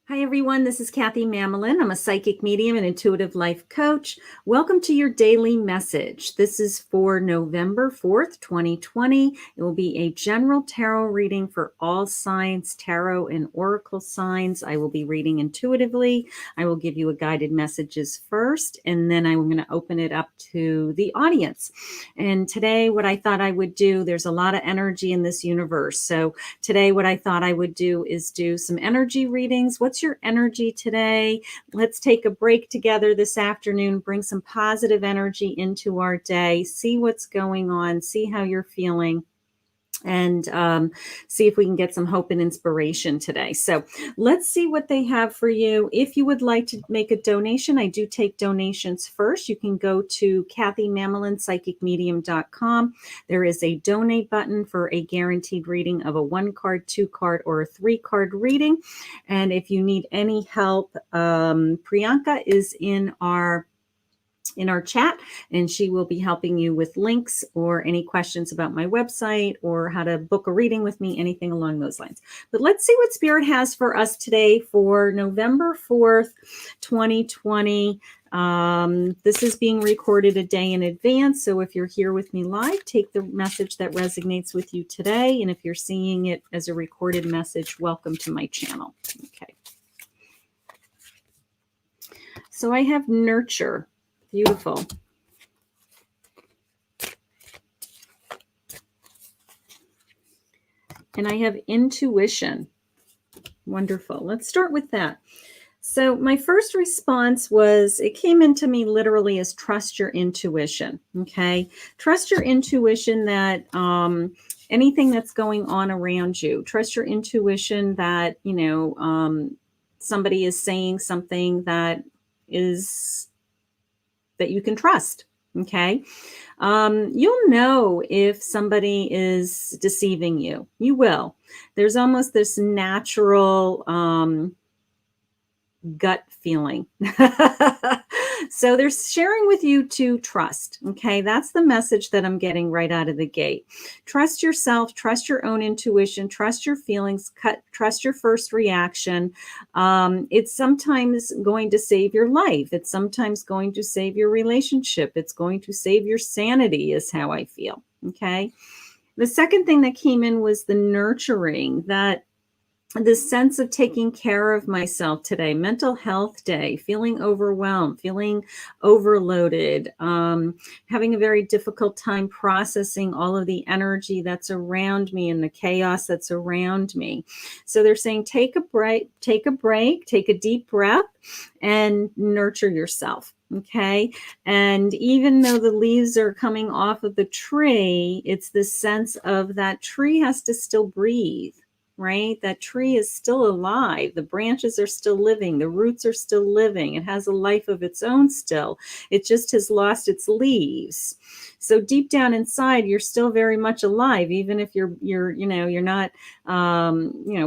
Hi, everyone. This is Kathy Mamolen. I'm a psychic medium and intuitive life coach. Welcome to your daily message. This is for November 4th, 2020. It will be a general tarot reading for all signs, tarot and oracle signs. I will be reading intuitively. I will give you a guided messages first, and then I'm going to open it up to the audience. And today, what I thought I would do, there's a lot of energy in this universe. So today, what I thought I would do is do some energy readings. What's your energy today? Let's take a break together this afternoon, bring some positive energy into our day, see what's going on, see how you're feeling, and see if we can get some hope and inspiration today. So let's see what they have for you. If you would like to make a donation, I do take donations first. You can go to kathymamolenpsychicmedium.com. There is a donate button for a guaranteed reading of a 1-card, 2-card, or a 3-card reading. And if you need any help, Priyanka is in our chat, and she will be helping you with links or any questions about my website or how to book a reading with me, anything along those lines. But let's see what Spirit has for us today for November 4th, 2020. This is being recorded a day in advance, so if you're here with me live, take the message that resonates with you today, and if you're seeing it as a recorded message, welcome to my channel. Okay. So I have nurture. Beautiful. And I have intuition. Wonderful. Let's start with that. So my first response was, it came into me literally as trust your intuition. Okay. Trust your intuition that anything that's going on around you, trust your intuition that, somebody is saying something that you can trust. Okay. You'll know if somebody is deceiving you. You will. There's almost this natural gut feeling. So they're sharing with you to trust. Okay. That's the message that I'm getting right out of the gate. Trust yourself, trust your own intuition, trust your feelings, trust your first reaction. It's sometimes going to save your life. It's sometimes going to save your relationship. It's going to save your sanity, is how I feel. Okay. The second thing that came in was the nurturing, that this sense of taking care of myself today, mental health day, feeling overwhelmed, feeling overloaded, having a very difficult time processing all of the energy that's around me and the chaos that's around me. So they're saying, take a break, take a deep breath and nurture yourself. Okay. And even though the leaves are coming off of the tree, it's this sense of that tree has to still breathe. Right? That tree is still alive. The branches are still living. The roots are still living. It has a life of its own still. It just has lost its leaves. So deep down inside, you're still very much alive, even if you're not,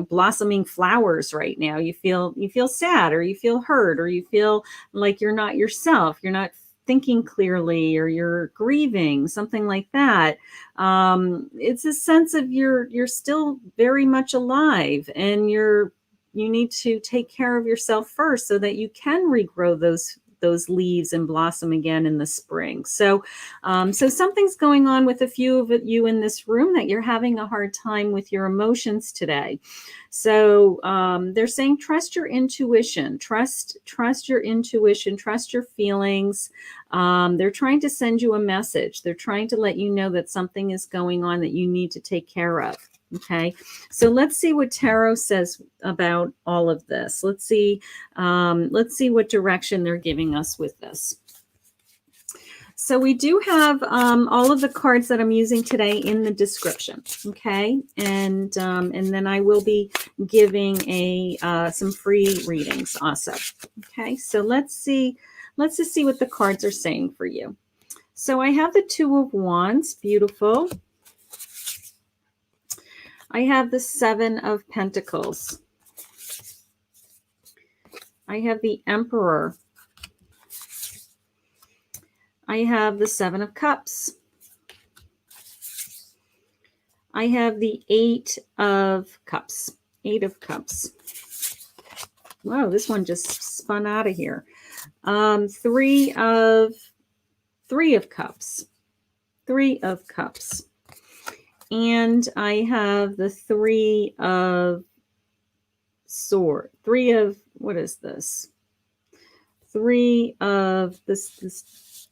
blossoming flowers right now. You feel sad, or you feel hurt, or you feel like you're not yourself. You're not thinking clearly, or you're grieving, something like that. It's a sense of you're still very much alive, and you need to take care of yourself first so that you can regrow those leaves and blossom again in the spring. So something's going on with a few of you in this room, that you're having a hard time with your emotions today. So they're saying, trust your intuition, trust your intuition, trust your feelings. They're trying to send you a message. They're trying to let you know that something is going on that you need to take care of. Okay, so let's see what tarot says about all of this. Let's see what direction they're giving us with this. So we do have all of the cards that I'm using today in the description. Okay, and then I will be giving some free readings also. Okay, so let's just see what the cards are saying for you. So I have the Two of Wands, beautiful. I have the Seven of Pentacles. I have the Emperor. I have the Seven of Cups. I have the Eight of Cups. Whoa, this one just spun out of here. Three of Cups. 3 of Cups. And I have the 3 of Swords. 3 of, what is this? 3 of this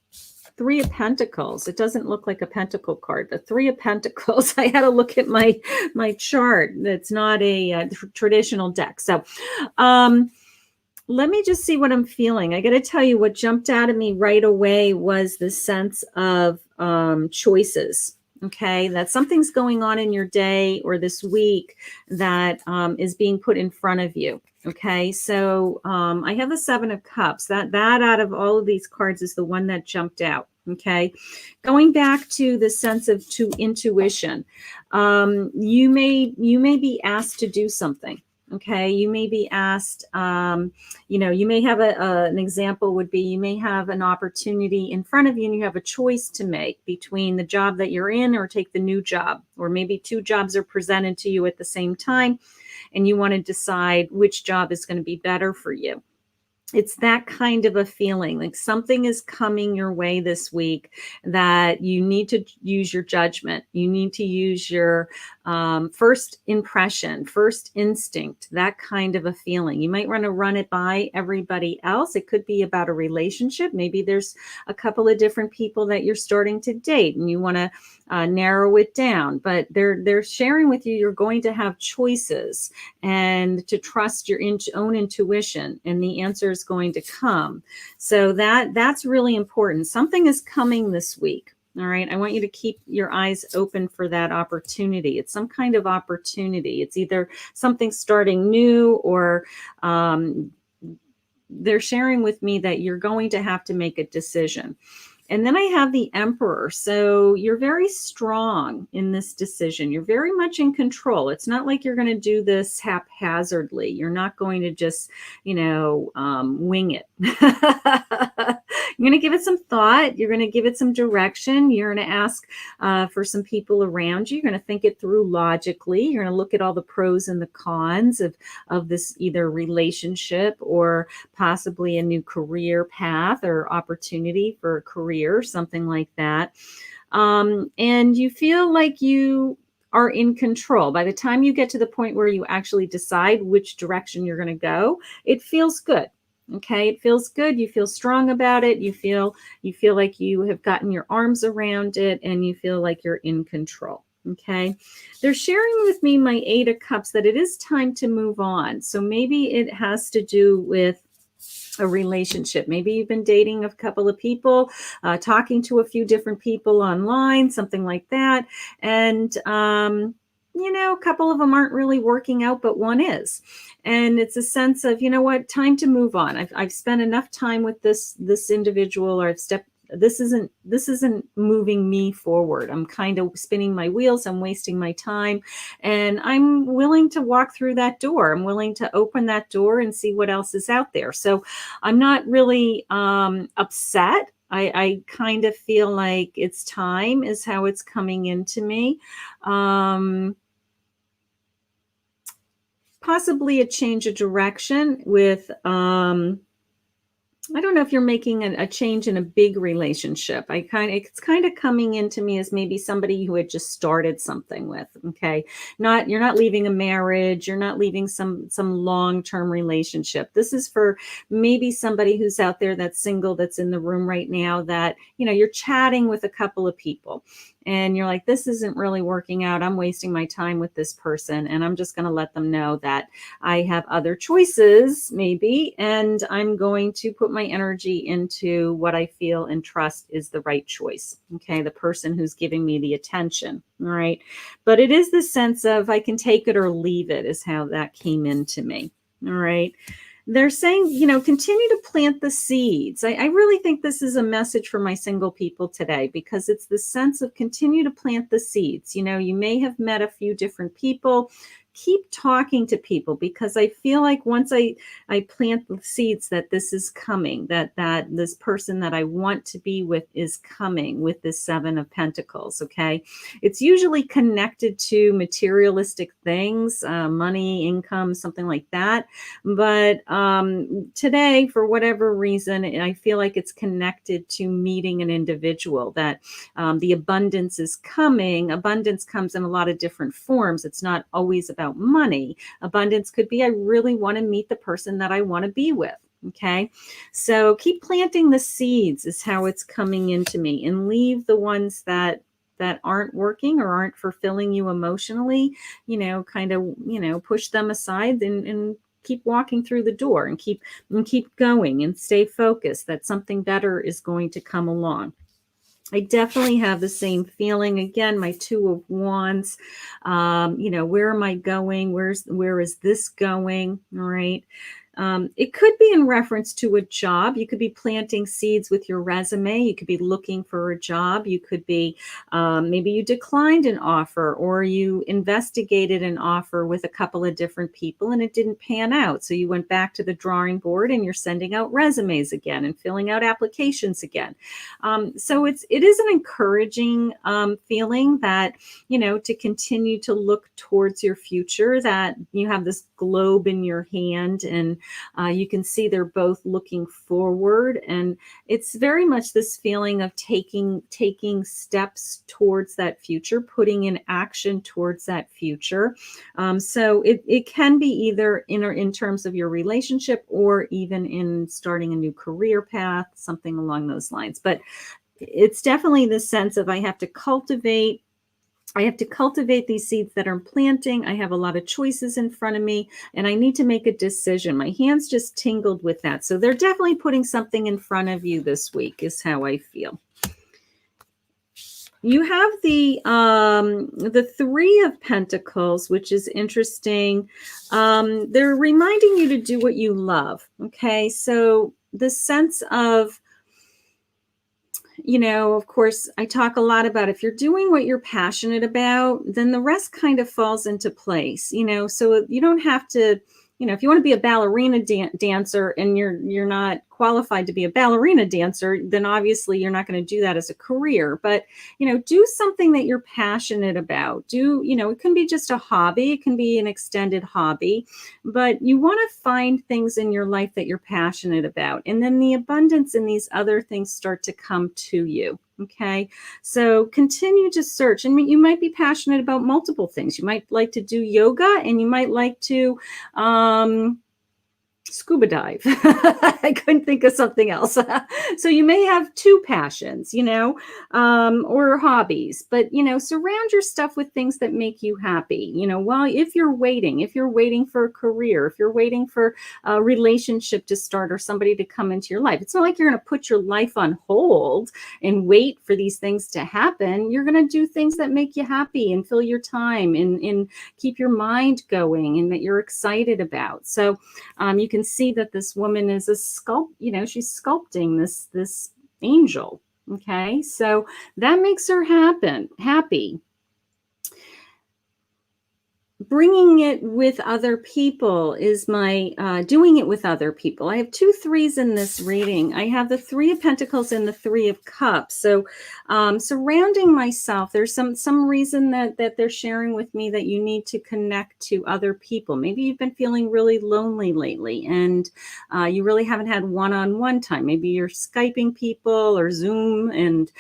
3 of Pentacles. It doesn't look like a pentacle card. The 3 of Pentacles. I had to look at my chart. It's not a traditional deck. So, let me just see what I'm feeling. I got to tell you, what jumped out at me right away was the sense of choices. Okay, that something's going on in your day or this week that is being put in front of you. Okay, so I have the 7 of Cups. That out of all of these cards is the one that jumped out. Okay, going back to the sense of intuition, you may be asked to do something. Okay, you may be asked, you may have an example would be you may have an opportunity in front of you and you have a choice to make between the job that you're in or take the new job, or maybe 2 jobs are presented to you at the same time and you want to decide which job is going to be better for you. It's that kind of a feeling, like something is coming your way this week that you need to use your judgment. You need to use your first impression, first instinct, that kind of a feeling. You might want to run it by everybody else. It could be about a relationship. Maybe there's a couple of different people that you're starting to date and you want to narrow it down, but they're sharing with you, you're going to have choices and to trust your own intuition, and the answer is going to come. So that's really important. Something is coming this week. All right. I want you to keep your eyes open for that opportunity. It's some kind of opportunity. It's either something starting new or they're sharing with me that you're going to have to make a decision. And then I have the Emperor. So you're very strong in this decision. You're very much in control. It's not like you're going to do this haphazardly. You're not going to just, wing it. You're going to give it some thought. You're going to give it some direction. You're going to ask for some people around you. You're going to think it through logically. You're going to look at all the pros and the cons of this either relationship or possibly a new career path or opportunity for a career, something like that. And you feel like you are in control. By the time you get to the point where you actually decide which direction you're going to go, it feels good. Okay, it feels good. You feel strong about it. You feel like you have gotten your arms around it and you feel like you're in control. Okay, they're sharing with me, my 8 of Cups, that it is time to move on. So maybe it has to do with a relationship. Maybe you've been dating a couple of people, talking to a few different people online, something like that. And, a couple of them aren't really working out, but one is. And it's a sense of, time to move on. I've spent enough time with this individual, or this isn't moving me forward. I'm kind of spinning my wheels. I'm wasting my time, and I'm willing to walk through that door. I'm willing to open that door and see what else is out there. So I'm not really upset. I kind of feel like it's time is how it's coming into me. Possibly a change of direction with, I don't know if you're making a change in a big relationship. It's kind of coming into me as maybe somebody who had just started something with. Okay, you're not leaving a marriage. You're not leaving some long-term relationship. This is for maybe somebody who's out there that's single, that's in the room right now, that you're chatting with a couple of people. And you're like, this isn't really working out. I'm wasting my time with this person. And I'm just going to let them know that I have other choices, maybe. And I'm going to put my energy into what I feel and trust is the right choice. Okay. The person who's giving me the attention. All right. But it is the sense of I can take it or leave it is how that came into me. All right. They're saying, continue to plant the seeds. I really think this is a message for my single people today, because it's the sense of continue to plant the seeds. You may have met a few different people. keep talking to people, because I feel like once I plant the seeds that this is coming, that this person that I want to be with is coming with this Seven of Pentacles. Okay. It's usually connected to materialistic things, money, income, something like that. But today, for whatever reason, I feel like it's connected to meeting an individual, that the abundance is coming. Abundance comes in a lot of different forms. It's not always about money. Abundance could be, I really want to meet the person that I want to be with. Okay. So keep planting the seeds is how it's coming into me, and leave the ones that aren't working or aren't fulfilling you emotionally, kind of, push them aside, and keep walking through the door, and keep going, and stay focused that something better is going to come along. I definitely have the same feeling. Again, my Two of Wands, where am I going? Where is this going? All right. It could be in reference to a job. You could be planting seeds with your resume. You could be looking for a job. You could be, maybe you declined an offer, or you investigated an offer with a couple of different people and it didn't pan out. So you went back to the drawing board and you're sending out resumes again and filling out applications again. So it is an encouraging feeling that, to continue to look towards your future, that you have this globe in your hand, and you can see they're both looking forward, and it's very much this feeling of taking steps towards that future, putting in action towards that future. So it can be either in terms of your relationship, or even in starting a new career path, something along those lines. But it's definitely the sense of I have to cultivate these seeds that I'm planting. I have a lot of choices in front of me, and I need to make a decision. My hands just tingled with that. So they're definitely putting something in front of you this week, is how I feel. You have the Three of Pentacles, which is interesting. They're reminding you to do what you love. Okay. So the sense of, of course, I talk a lot about if you're doing what you're passionate about, then the rest kind of falls into place, so you don't have to, if you want to be a ballerina dancer and you're not qualified to be a ballerina dancer, then obviously you're not going to do that as a career. But, do something that you're passionate about. It can be just a hobby. It can be an extended hobby, but you want to find things in your life that you're passionate about. And then the abundance in these other things start to come to you. Okay. So continue to search. And you might be passionate about multiple things. You might like to do yoga, and you might like to, scuba dive. I couldn't think of something else. So you may have two passions, or hobbies, but, surround your stuff with things that make you happy. If you're waiting for a career, if you're waiting for a relationship to start, or somebody to come into your life, it's not like you're going to put your life on hold and wait for these things to happen. You're going to do things that make you happy and fill your time, and keep your mind going, and that you're excited about. So you can see that this woman is she's sculpting this angel. Okay. So that makes her happy. Bringing it with other people is my doing it with other people. I have 2 3s in this reading. I have the Three of Pentacles and the Three of Cups. So surrounding myself, there's some reason that they're sharing with me that you need to connect to other people. Maybe you've been feeling really lonely lately, and you really haven't had one-on-one time. Maybe you're Skyping people or Zoom and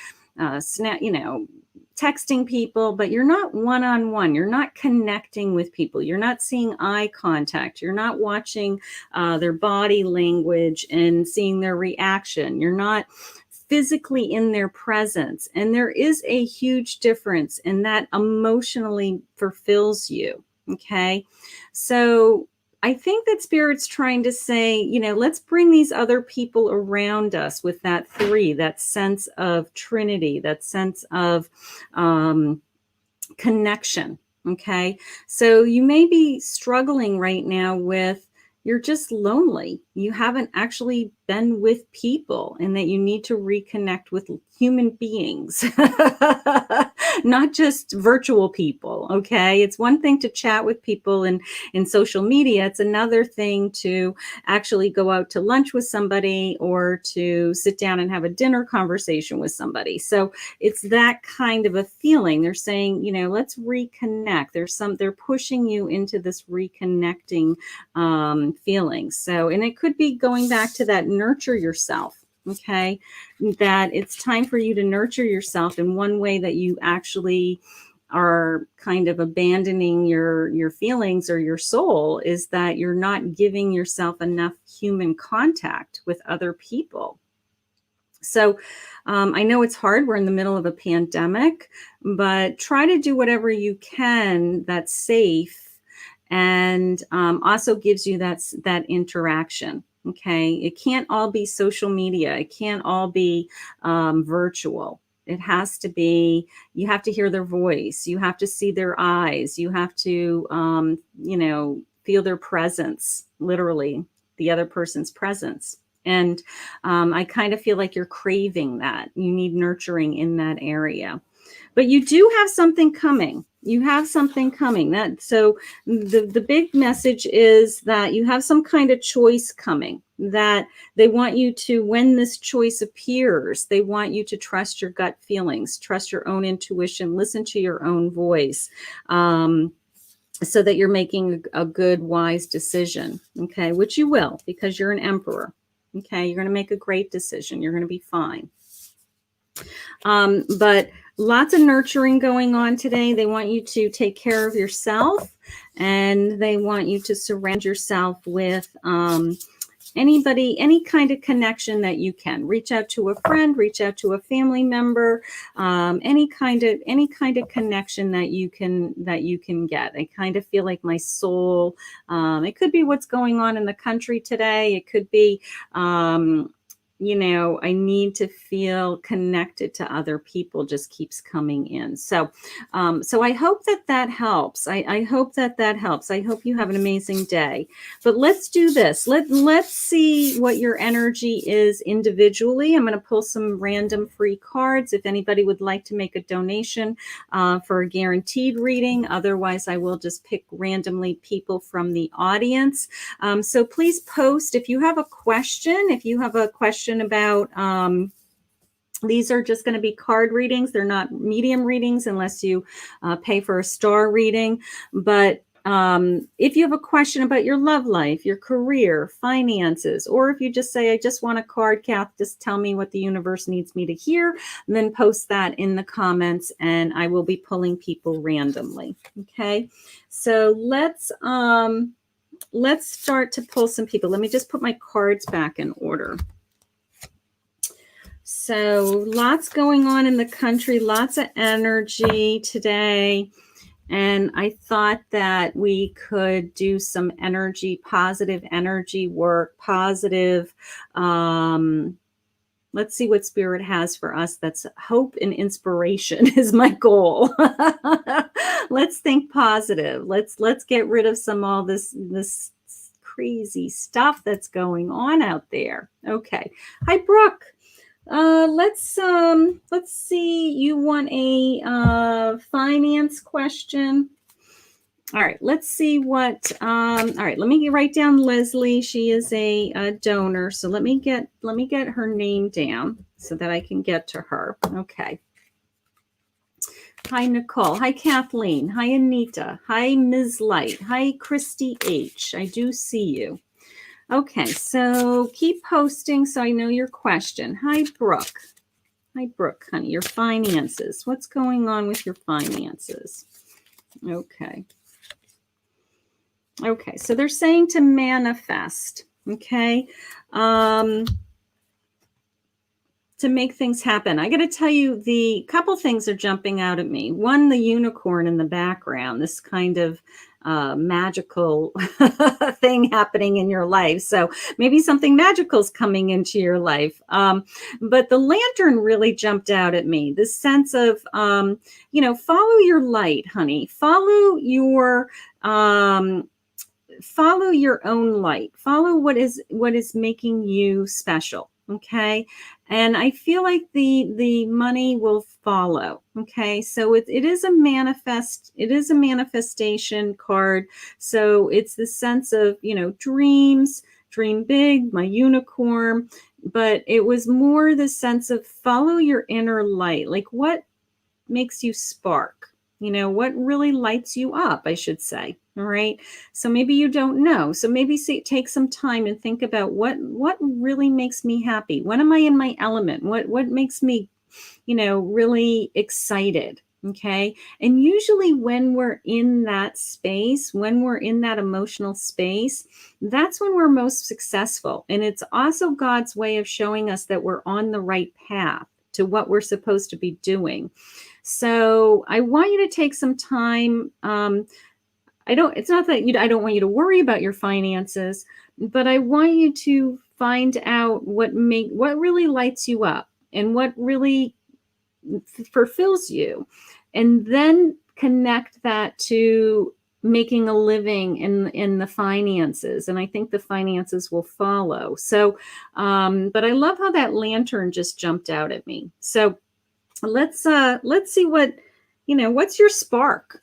texting people, but you're not one-on-one. You're not connecting with people. You're not seeing eye contact. You're not watching their body language and seeing their reaction. You're not physically in their presence. And there is a huge difference, and that emotionally fulfills you. Okay. So I think that Spirit's trying to say, let's bring these other people around us with that 3, that sense of Trinity, that sense of connection. Okay. So you may be struggling right now with, you're just lonely. You haven't actually been with people and that you need to reconnect with human beings, not just virtual people. Okay. It's one thing to chat with people in social media. It's another thing to actually go out to lunch with somebody or to sit down and have a dinner conversation with somebody. So it's that kind of a feeling. They're saying, let's reconnect. They're pushing you into this reconnecting feeling. So, and it could be going back to that nurture yourself. Okay. That it's time for you to nurture yourself. And one way that you actually are kind of abandoning your feelings or your soul is that you're not giving yourself enough human contact with other people. So I know it's hard. We're in the middle of a pandemic, but try to do whatever you can that's safe and also gives you that interaction. Okay. It can't all be social media. It can't all be virtual. It has to be, you have to hear their voice. You have to see their eyes. You have to, feel their presence, literally the other person's presence. And I kind of feel like you're craving that. You need nurturing in that area. But you do have something coming. You have something coming. So the big message is that you have some kind of choice coming, that they want you to, when this choice appears, they want you to trust your gut feelings, trust your own intuition, listen to your own voice, so that you're making a good, wise decision, okay, which you will because you're an emperor. Okay, you're going to make a great decision. You're going to be fine. But lots of nurturing going on today. They want you to take care of yourself, and they want you to surround yourself with anybody, any kind of connection that you can. Reach out to a friend, reach out to a family member, any kind of connection that you can get. I kind of feel like my soul, it could be what's going on in the country today. It could be, I need to feel connected to other people just keeps coming in. So I hope that helps. I hope that helps. I hope you have an amazing day. But let's do this. Let's see what your energy is individually. I'm going to pull some random free cards if anybody would like to make a donation for a guaranteed reading. Otherwise, I will just pick randomly people from the audience. So please post if you have a question. If you have a question about these are just going to be card readings. They're not medium readings unless you pay for a star reading. But if you have a question about your love life, your career, finances, or if you just say, I just want a card, Kath, just tell me what the universe needs me to hear, then post that in the comments and I will be pulling people randomly. Okay, so let's start to pull some people. Let me just put my cards back in order. So lots going on in the country, lots of energy today. And I thought that we could do some positive energy work, positive. Let's see what Spirit has for us. That's hope and inspiration is my goal. Let's think positive. Let's get rid of all this crazy stuff that's going on out there. Okay. Hi, Brooke. Let's see. You want a finance question? All right. Let's see what. All right. Let me write down Leslie. She is a donor. So let me get her name down so that I can get to her. Okay. Hi, Nicole. Hi, Kathleen. Hi, Anita. Hi, Ms. Light. Hi, Christy H. I do see you. Okay, so keep posting so I know your question. Hi, Brooke. Hi, Brooke, honey. Your finances. What's going on with your finances? Okay. Okay, so they're saying to manifest, okay, to make things happen. I got to tell you, the couple things are jumping out at me. One, the unicorn in the background, this kind of magical thing happening in your life. So maybe something magical is coming into your life. But the lantern really jumped out at me. This sense of, follow your light, honey. Follow your follow your own light. Follow what is making you special. Okay. And I feel like the money will follow. Okay. So it is a manifestation card. So it's the sense of, dreams, dream big, my unicorn. But it was more the sense of follow your inner light. Like, what makes you spark? What really lights you up, I should say. All right. So maybe you don't know. So maybe take some time and think about what really makes me happy. When am I in my element? What makes me, really excited? Okay. And usually when we're in that space, when we're in that emotional space, that's when we're most successful. And it's also God's way of showing us that we're on the right path to what we're supposed to be doing. So I want you to take some time. It's not that I don't want you to worry about your finances, but I want you to find out what really lights you up and what really fulfills you, and then connect that to making a living in the finances. And I think the finances will follow. So, but I love how that lantern just jumped out at me. So let's see what's your spark.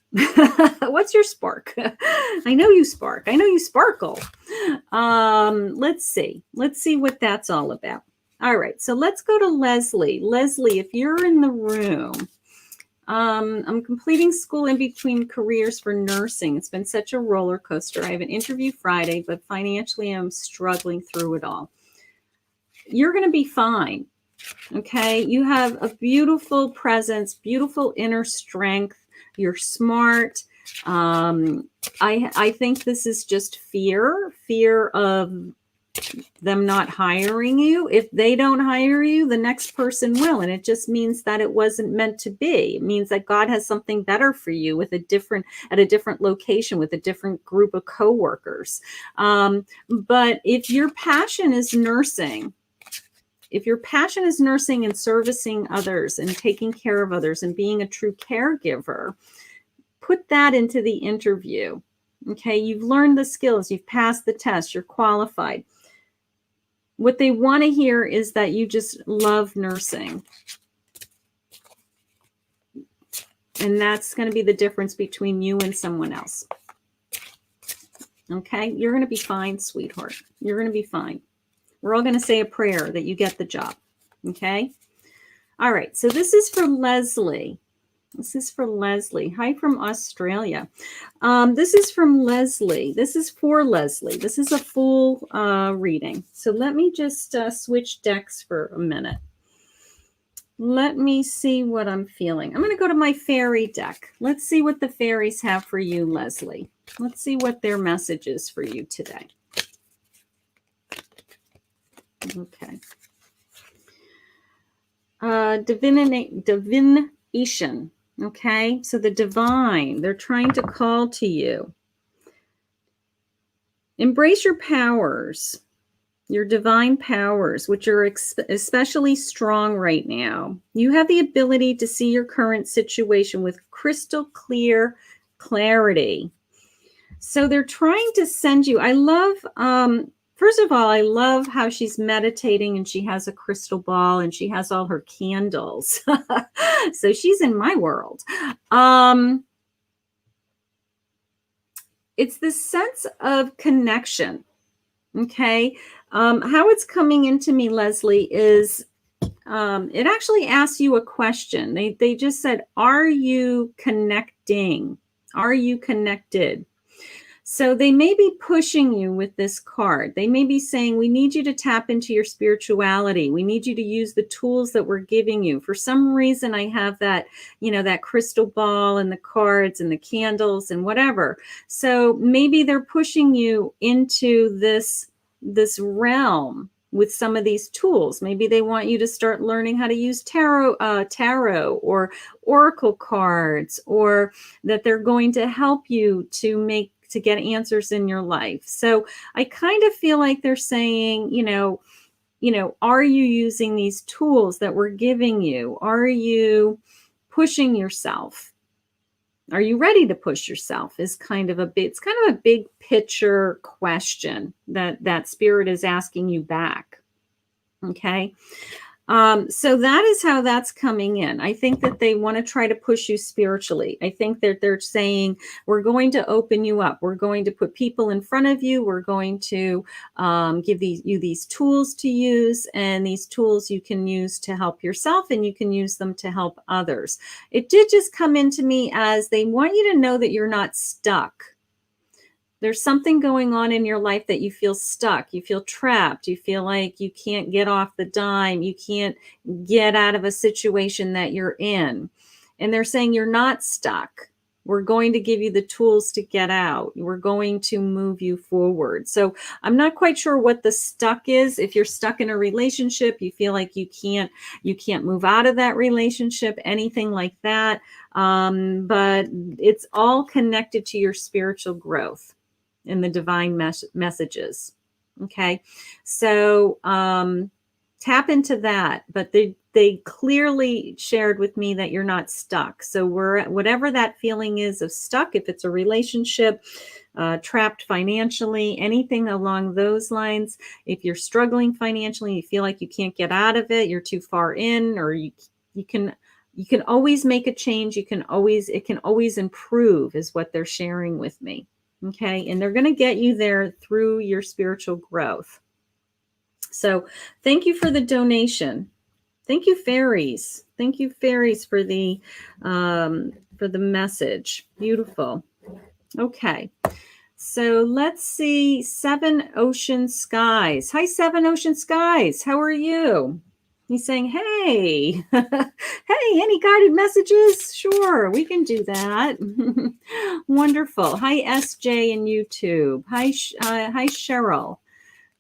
What's your spark? I know you spark. I know you sparkle. Let's see what that's all about. All right, so let's go to Leslie. Leslie, if you're in the room, I'm completing school in between careers for nursing. It's been such a roller coaster. I have an interview Friday, but financially I'm struggling through it all. You're going to be fine. Okay, you have a beautiful presence, beautiful inner strength. You're smart. I think this is just fear of them not hiring you. If they don't hire you, the next person will. And it just means that it wasn't meant to be. It means that God has something better for you at a different location with a different group of coworkers. But if your passion is nursing, and servicing others and taking care of others and being a true caregiver, put that into the interview. Okay, you've learned the skills, you've passed the test, you're qualified. What they want to hear is that you just love nursing. And that's going to be the difference between you and someone else. Okay, you're going to be fine, sweetheart. You're going to be fine. We're all going to say a prayer that you get the job. Okay. All right. So this is for Leslie. Hi from Australia. This is from Leslie. This is for Leslie. This is a full reading. So let me just switch decks for a minute. Let me see what I'm feeling. I'm going to go to my fairy deck. Let's see what the fairies have for you, Leslie. Let's see what their message is for you today. Okay. Divination. Okay. So the divine, they're trying to call to you. Embrace your powers, your divine powers, which are especially strong right now. You have the ability to see your current situation with crystal clear clarity. So they're trying to send you, I love, first of all, I love how she's meditating and she has a crystal ball and she has all her candles. So she's in my world. It's this sense of connection. Okay. How it's coming into me, Leslie, is it actually asks you a question. They just said, are you connecting? Are you connected? So they may be pushing you with this card. They may be saying, we need you to tap into your spirituality. We need you to use the tools that we're giving you. For some reason, I have that, that crystal ball and the cards and the candles and whatever. So maybe they're pushing you into this realm with some of these tools. Maybe they want you to start learning how to use tarot or oracle cards, or that they're going to help you to get answers in your life. So I kind of feel like they're saying, are you using these tools that we're giving you? Are you pushing yourself? Are you ready to push yourself? Is kind of a big, it's kind of a big picture question that spirit is asking you back. Okay. So that is how that's coming in. I think that they want to try to push you spiritually. I think that they're saying, we're going to open you up. We're going to put people in front of you. We're going to give you these tools to use, and these tools you can use to help yourself, and you can use them to help others. It did just come into me as they want you to know that you're not stuck. There's something going on in your life that you feel stuck, you feel trapped, you feel like you can't get off the dime, you can't get out of a situation that you're in. And they're saying you're not stuck. We're going to give you the tools to get out. We're going to move you forward. So I'm not quite sure what the stuck is. If you're stuck in a relationship, you feel like you can't move out of that relationship, anything like that. But it's all connected to your spiritual growth in the divine messages. Okay. So tap into that, but they clearly shared with me that you're not stuck. So whatever that feeling is of stuck, if it's a relationship, trapped financially, anything along those lines, if you're struggling financially, you feel like you can't get out of it, you're too far in, or you can always make a change. It can always improve, is what they're sharing with me. Okay. And they're going to get you there through your spiritual growth. So thank you for the donation. Thank you, Fairies. Thank you, Fairies, for the message. Beautiful. Okay. So let's see. Seven Ocean Skies. Hi, Seven Ocean Skies. How are you? He's saying, hey, hey, any guided messages? Sure, we can do that. Wonderful. Hi, SJ in YouTube. Hi, Cheryl.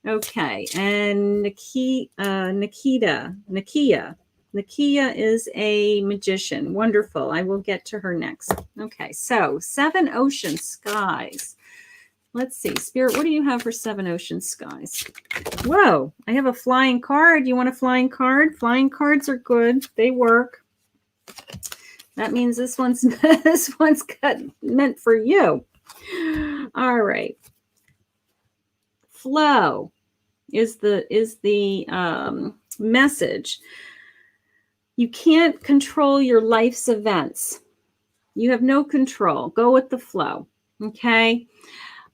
Okay, and Nakia is a magician. Wonderful. I will get to her next. Okay, so Seven Ocean Skies. Let's see. Spirit, what do you have for Seven Ocean Skies? Whoa, I have a flying card. You want a flying card? Flying cards are good. They work. That means this one's meant for you. All right. Flow is the message. You can't control your life's events. You have no control. Go with the flow. Okay.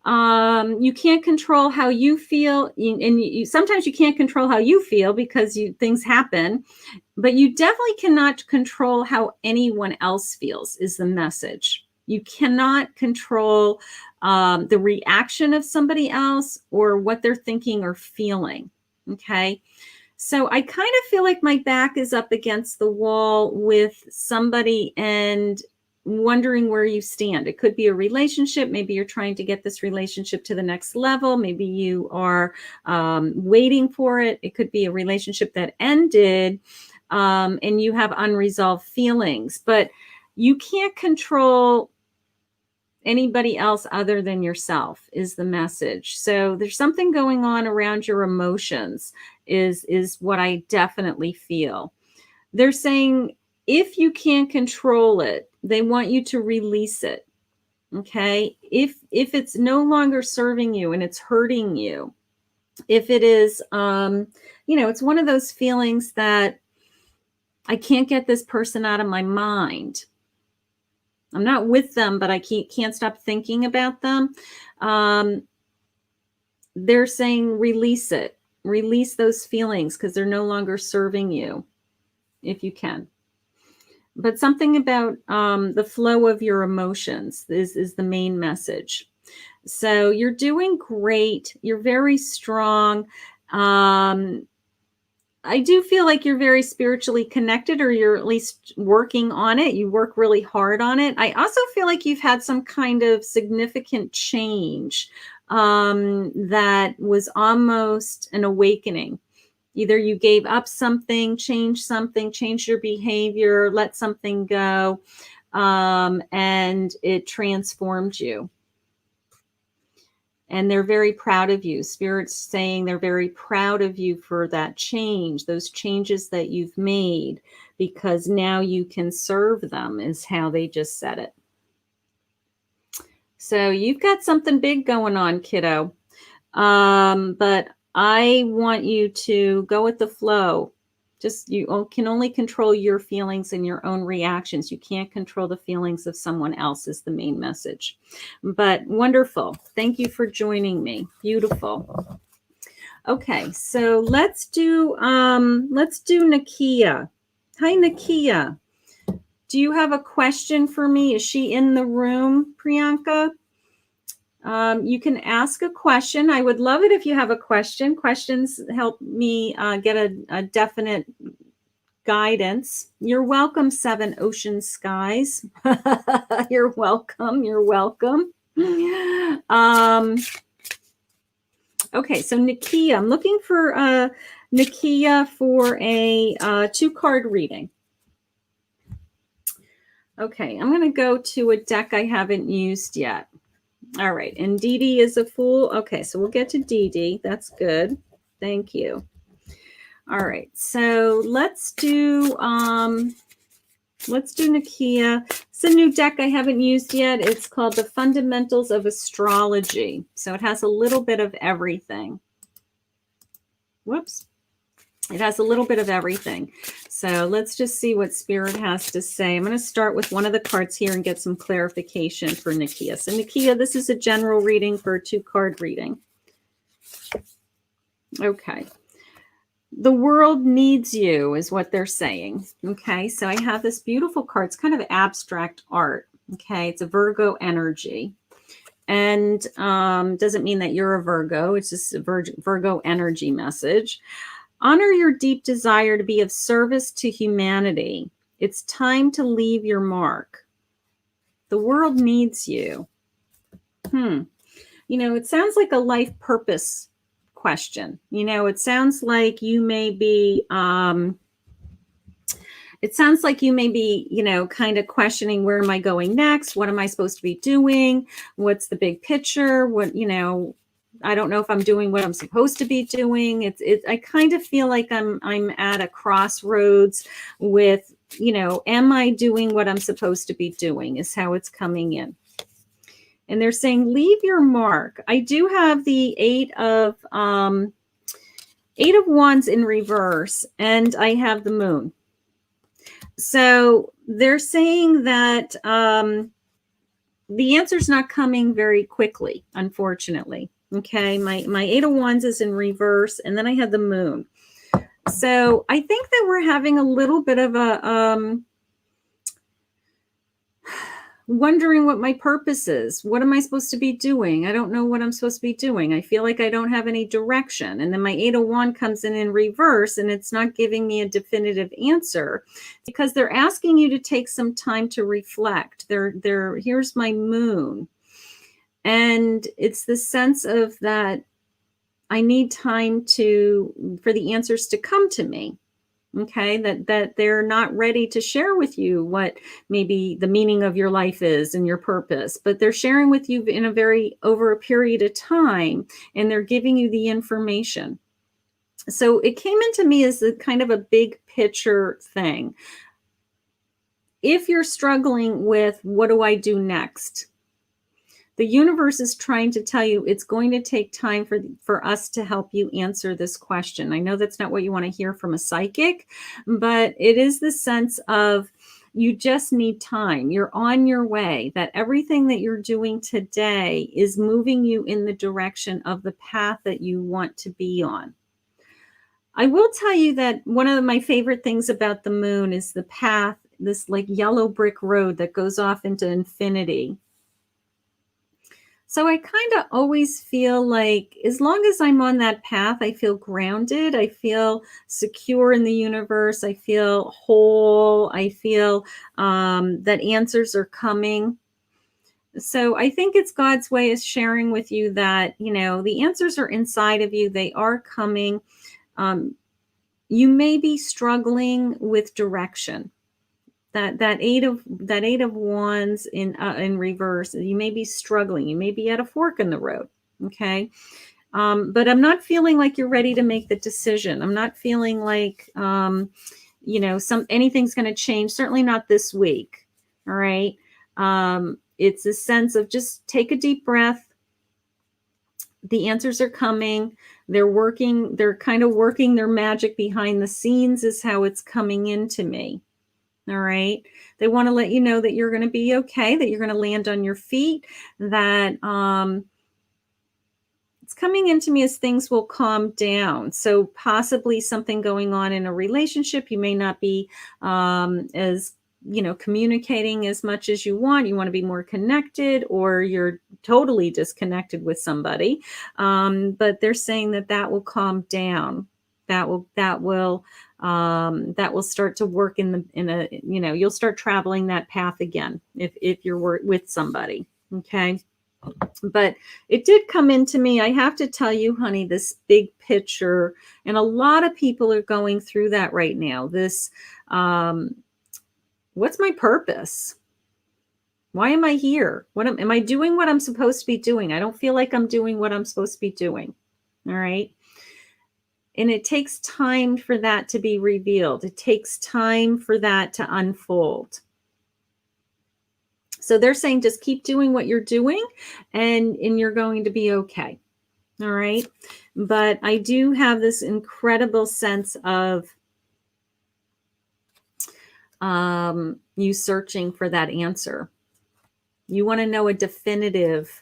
You can't control how you feel, and sometimes you can't control how you feel because things happen, but you definitely cannot control how anyone else feels, is the message. You cannot control the reaction of somebody else or what they're thinking or feeling. Okay. So I kind of feel like my back is up against the wall with somebody and wondering where you stand. It could be a relationship. Maybe you're trying to get this relationship to the next level. Maybe you are waiting for it. It could be a relationship that ended and you have unresolved feelings, but you can't control anybody else other than yourself, is the message. So there's something going on around your emotions is what I definitely feel. They're saying if you can't control it, they want you to release it. Okay. If it's no longer serving you and it's hurting you, if it is, it's one of those feelings that I can't get this person out of my mind. I'm not with them, but I can't stop thinking about them. They're saying release it. Release those feelings because they're no longer serving you, if you can. But something about the flow of your emotions is the main message. So you're doing great. You're very strong. I do feel like you're very spiritually connected, or you're at least working on it. You work really hard on it. I also feel like you've had some kind of significant change that was almost an awakening. Either you gave up something, changed your behavior, let something go, and it transformed you. And they're very proud of you. Spirit's saying they're very proud of you for that change, those changes that you've made, because now you can serve them, is how they just said it. So you've got something big going on, kiddo. But I want you to go with the flow. Just you can only control your feelings and your own reactions. You can't control the feelings of someone else is the main message. But wonderful. Thank you for joining me. Beautiful. Okay, so let's do Nakia. Hi, Nakia. Do you have a question for me? Is she in the room, Priyanka? You can ask a question. I would love it if you have a question. Questions help me get a definite guidance. You're welcome, Seven Ocean Skies. You're welcome. You're welcome. Okay, so Nakia, I'm looking for Nakia for a 2-card reading. Okay, I'm going to go to a deck I haven't used yet. All right, and Deedee is a fool. Okay, so we'll get to Deedee. That's good. Thank you. All right, so let's do Nakia. It's a new deck I haven't used yet. It's called The Fundamentals of Astrology. So it has a little bit of everything. Whoops. It has a little bit of everything. So let's just see what Spirit has to say. I'm going to start with one of the cards here and get some clarification for Nakia. So Nakia, this is a general reading for a 2-card reading. Okay. The world needs you is what they're saying. Okay. So I have this beautiful card. It's kind of abstract art. Okay. It's a Virgo energy. And doesn't mean that you're a Virgo. It's just a Virgo energy message. Honor your deep desire to be of service to humanity. It's time to leave your mark. The world needs you. You know, it sounds like a life purpose question. You know, it sounds like you may be, you know, kind of questioning, where am I going next? What am I supposed to be doing? What's the big picture? What, you know, I don't know if I'm doing what I'm supposed to be doing. I kind of feel like I'm at a crossroads with, you know, am I doing what I'm supposed to be doing is how it's coming in. And they're saying, leave your mark. I do have the 8 of Wands in reverse, and I have the Moon. So they're saying that the answer's not coming very quickly, unfortunately. Okay, my 8 of Wands is in reverse, and then I have the Moon. So I think that we're having a little bit of a wondering what my purpose is. What am I supposed to be doing? I don't know what I'm supposed to be doing. I feel like I don't have any direction. And then my 8 of Wands comes in reverse, and it's not giving me a definitive answer because they're asking you to take some time to reflect. Here's my Moon. And it's the sense of that I need time for the answers to come to me. Okay, that they're not ready to share with you what maybe the meaning of your life is and your purpose, but they're sharing with you over a period of time, and they're giving you the information. So it came into me as a kind of a big picture thing. If you're struggling with what do I do next, the universe is trying to tell you it's going to take time for us to help you answer this question. I know that's not what you want to hear from a psychic, but it is the sense of you just need time. You're on your way, that everything that you're doing today is moving you in the direction of the path that you want to be on. I will tell you that one of my favorite things about the Moon is the path, this like yellow brick road that goes off into infinity. So I kind of always feel like as long as I'm on that path, I feel grounded. I feel secure in the universe. I feel whole. I feel that answers are coming. So I think it's God's way of sharing with you that, you know, the answers are inside of you. They are coming. You may be struggling with direction. That eight of Wands in reverse, you may be struggling. You may be at a fork in the road. Okay. But I'm not feeling like you're ready to make the decision. I'm not feeling like, you know, anything's going to change. Certainly not this week. All right. it's a sense of just take a deep breath. The answers are coming. They're kind of working their magic behind the scenes is how it's coming into me. All right. They want to let you know that you're going to be okay, that you're going to land on your feet, that it's coming into me as things will calm down. So possibly something going on in a relationship. You may not be as, communicating as much as you want. You want to be more connected, or you're totally disconnected with somebody. But they're saying that will calm down. That will start to work you'll start traveling that path again if you're with somebody. Okay. But it did come into me. I have to tell you, honey, this big picture, and a lot of people are going through that right now. This, what's my purpose? Why am I here? Am I doing what I'm supposed to be doing? I don't feel like I'm doing what I'm supposed to be doing. All right. And it takes time for that to be revealed. It takes time for that to unfold. So they're saying just keep doing what you're doing and you're going to be okay. All right. But I do have this incredible sense of you searching for that answer. You want to know a definitive,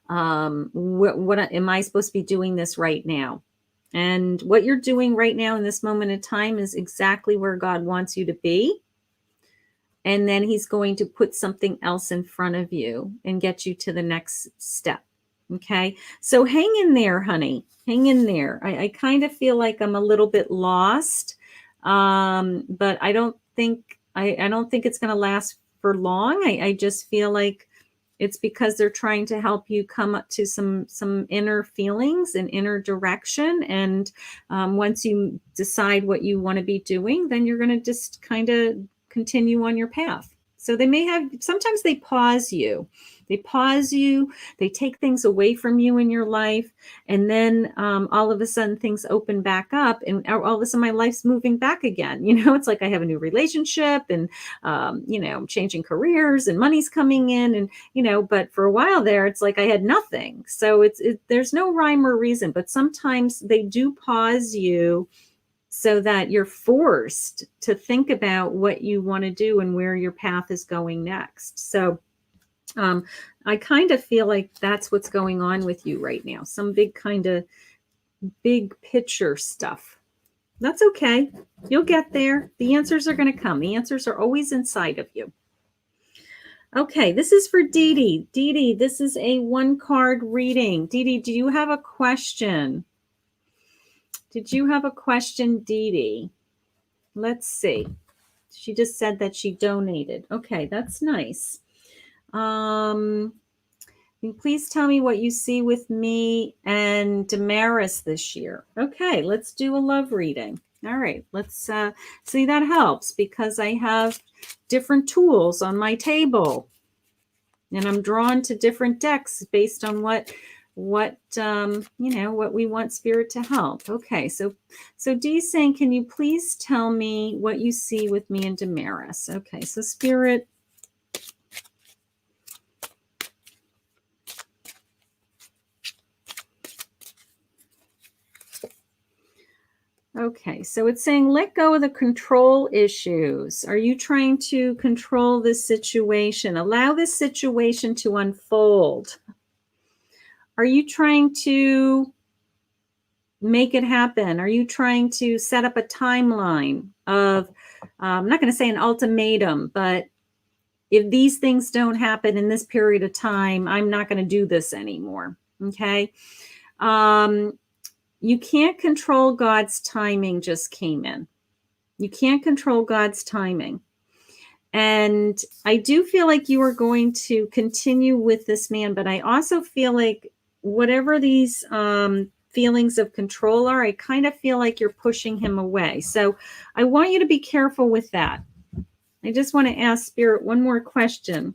what am I supposed to be doing this right now? And what you're doing right now in this moment in time is exactly where God wants you to be. And then he's going to put something else in front of you and get you to the next step. Okay. So hang in there, honey. Hang in there. I kind of feel like I'm a little bit lost. But I don't think it's going to last for long. I just feel like it's because they're trying to help you come up to some inner feelings and inner direction. And once you decide what you want to be doing, then you're going to just kind of continue on your path. So sometimes they pause you. They take things away from you in your life. And then all of a sudden things open back up, and all of a sudden my life's moving back again. It's like I have a new relationship, and, I'm changing careers, and money's coming in, and, but for a while there, it's like I had nothing. So there's no rhyme or reason, but sometimes they do pause you so that you're forced to think about what you want to do and where your path is going next. So I kind of feel like that's what's going on with you right now. Some big picture stuff. That's okay. You'll get there. The answers are going to come. The answers are always inside of you. Okay, this is for Deedee. Deedee, this is a 1-card reading. Deedee, do you have a question? Did you have a question, Deedee? Let's see. She just said that she donated. Okay, that's nice. Please tell me what you see with me and Damaris this year. Okay, let's do a love reading. All right, let's see. That helps because I have different tools on my table, and I'm drawn to different decks based on what we want Spirit to help. Okay, so Dee's saying, can you please tell me what you see with me and Damaris? Okay, so Spirit. Okay, so it's saying let go of the control issues. Are you trying to control this situation? Allow this situation to unfold. Are you trying to make it happen? Are you trying to set up a timeline of, I'm not going to say an ultimatum, but if these things don't happen in this period of time, I'm not going to do this anymore. Okay. You can't control God's timing, just came in. You can't control God's timing. And I do feel like you are going to continue with this man, but I also feel like whatever these feelings of control are, I kind of feel like you're pushing him away. So I want you to be careful with that. I just want to ask Spirit one more question.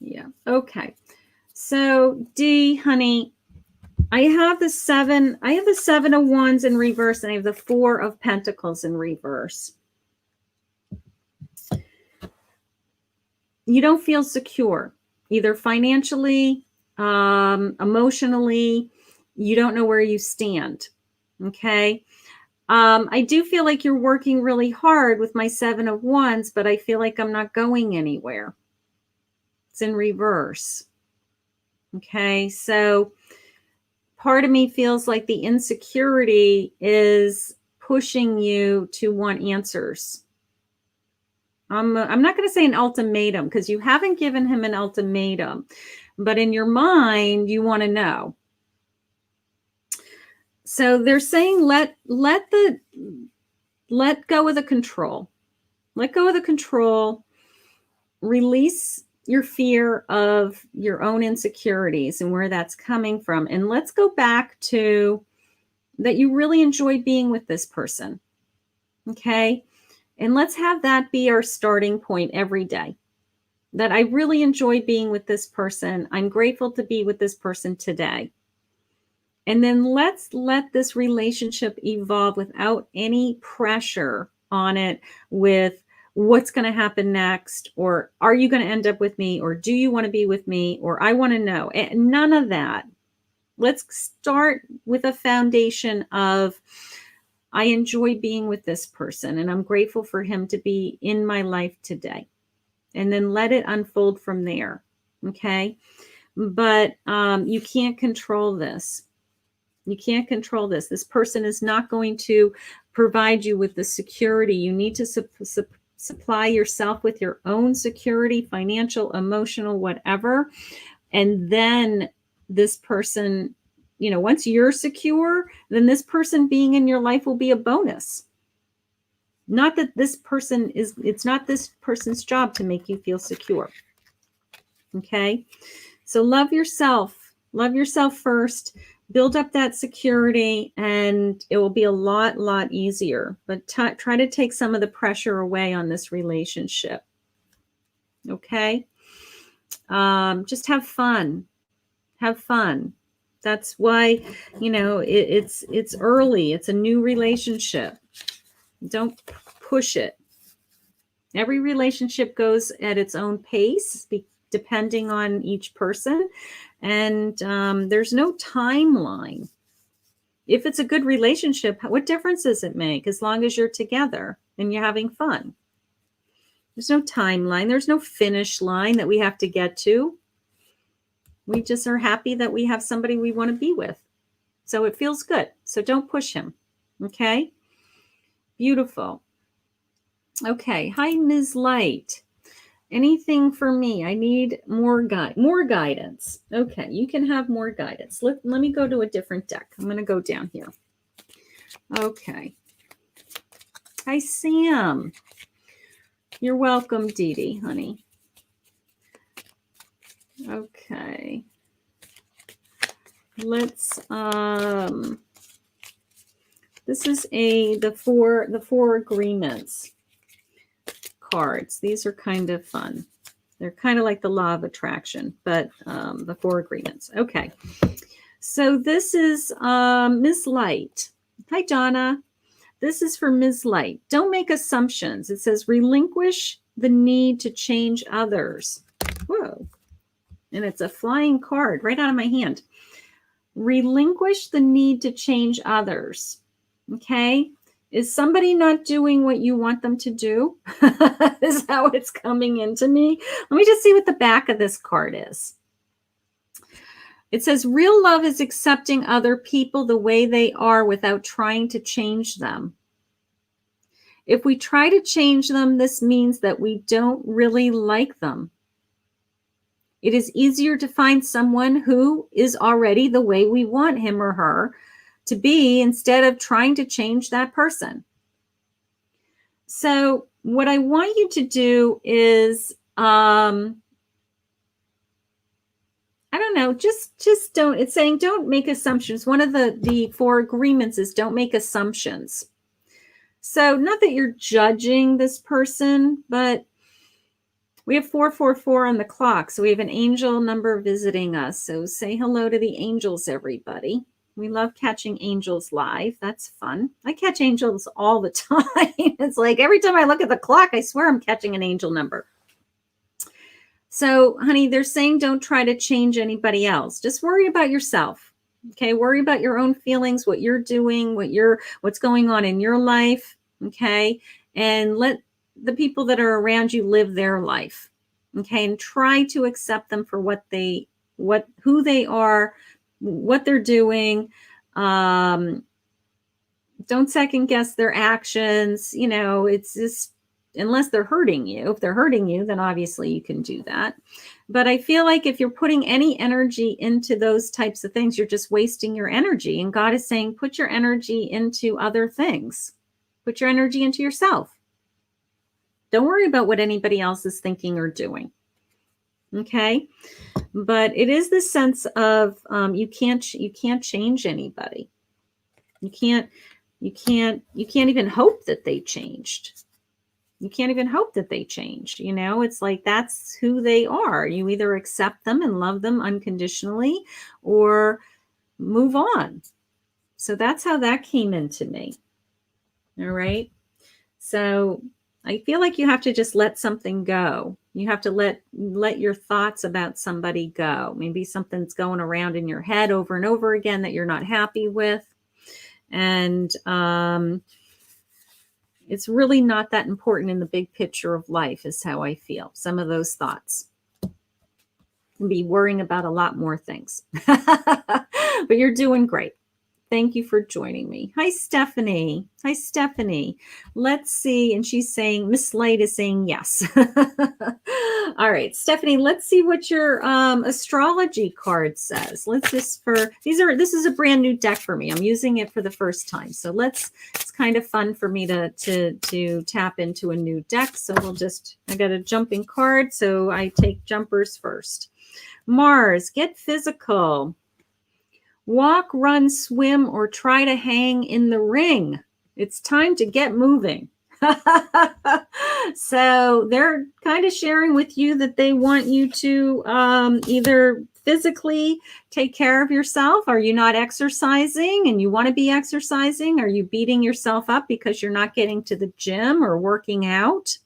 Yeah. Okay. So Dee, honey, I have the 7 of Wands in reverse, and I have the 4 of Pentacles in reverse. You don't feel secure, either financially, emotionally. You don't know where you stand. Okay. I do feel like you're working really hard with my 7 of Wands, but I feel like I'm not going anywhere. It's in reverse. Okay. So part of me feels like the insecurity is pushing you to want answers. I'm not going to say an ultimatum, because you haven't given him an ultimatum, but in your mind, you want to know. So they're saying let go of the control. Let go of the control. Release your fear of your own insecurities and where that's coming from. And let's go back to that you really enjoy being with this person. Okay? And let's have that be our starting point every day. That I really enjoy being with this person. I'm grateful to be with this person today. And then let's let this relationship evolve without any pressure on it with what's going to happen next, or are you going to end up with me, or do you want to be with me, or I want to know. And none of that. Let's start with a foundation of I enjoy being with this person and I'm grateful for him to be in my life today. And then let it unfold from there. Okay. But you can't control this. You can't control this. This person is not going to provide you with the security. You need to supply yourself with your own security, financial, emotional, whatever. And then this person, once you're secure, then this person being in your life will be a bonus. Not that it's not this person's job to make you feel secure. Okay. So love yourself first, build up that security, and it will be a lot easier. But try to take some of the pressure away on this relationship. Okay. Just have fun. Have fun. That's why, it's early. It's a new relationship. Don't push it. Every relationship goes at its own pace, depending on each person. And there's no timeline. If it's a good relationship, what difference does it make as long as you're together and you're having fun? There's no timeline. There's no finish line that we have to get to. We just are happy that we have somebody we want to be with. So it feels good. So don't push him. Okay? Beautiful. Okay. Hi, Ms. Light. Anything for me? I need more guidance. Okay. You can have more guidance. Let me go to a different deck. I'm going to go down here. Okay. Hi, Sam. You're welcome, Deedee, honey. Okay. Let's this is the four agreements cards. These are kind of fun. They're kind of like the law of attraction, but the 4 agreements. Okay. So this is Ms. Light. Hi, Donna. This is for Ms. Light. Don't make assumptions. It says relinquish the need to change others. Whoa. And it's a flying card right out of my hand. Relinquish the need to change others. Okay. Is somebody not doing what you want them to do? Is how it's coming into me. Let me just see what the back of this card is. It says real love is accepting other people the way they are without trying to change them. If we try to change them, this means that we don't really like them. It is easier to find someone who is already the way we want him or her to be instead of trying to change that person. So what I want you to do is, I don't know, just don't, it's saying don't make assumptions. One of the 4 agreements is don't make assumptions. So not that you're judging this person, but We have 444 on the clock, so we have an angel number visiting us. So say hello to the angels, everybody. We love catching angels live. That's fun. I catch angels all the time. It's like every time I look at the clock, I swear I'm catching an angel number. So, honey, they're saying don't try to change anybody else. Just worry about yourself. Okay, worry about your own feelings, what you're doing, what's going on in your life. Okay, and let the people that are around you live their life. Okay, and try to accept them for who they are, what they're doing. Don't second guess their actions. You know, it's just, unless they're hurting you. If they're hurting you, then obviously you can do that. But I feel like if you're putting any energy into those types of things, you're just wasting your energy. And God is saying, put your energy into other things. Put your energy into yourself. Don't worry about what anybody else is thinking or doing. Okay? But it is this sense of you can't change anybody. You can't even hope that they changed. You can't even hope that they change. You know, it's like that's who they are. You either accept them and love them unconditionally or move on. So that's how that came into me. All right. So I feel like you have to just let something go. You have to let your thoughts about somebody go. Maybe something's going around in your head over and over again that you're not happy with. And it's really not that important in the big picture of life, is how I feel. Some of those thoughts can be worrying about a lot more things. But you're doing great. Thank you for joining me. Hi, Stephanie. Hi, Stephanie. Let's see. And she's saying, Miss Light is saying yes. All right, Stephanie, let's see what your astrology card says. This is a brand new deck for me. I'm using it for the first time. So it's kind of fun for me to tap into a new deck. So I got a jumping card. So I take jumpers first. Mars, get physical. Walk, run, swim, or try to hang in the ring. It's time to get moving. So they're kind of sharing with you that they want you to either physically take care of yourself. Are you not exercising and you want to be exercising? Are you beating yourself up because you're not getting to the gym or working out?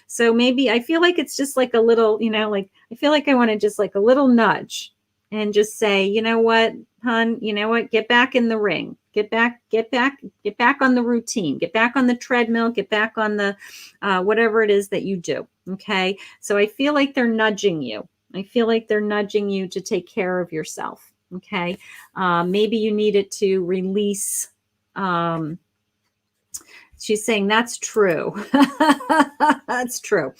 So maybe I feel like it's just like a little, I feel like I want to just like a little nudge and just say, you know what, hon, you know what, get back in the ring, get back on the routine, get back on the treadmill, get back on the, whatever it is that you do. Okay. So I feel like they're nudging you. I feel like they're nudging you to take care of yourself. Okay. Maybe you needed to release, she's saying that's true. That's true.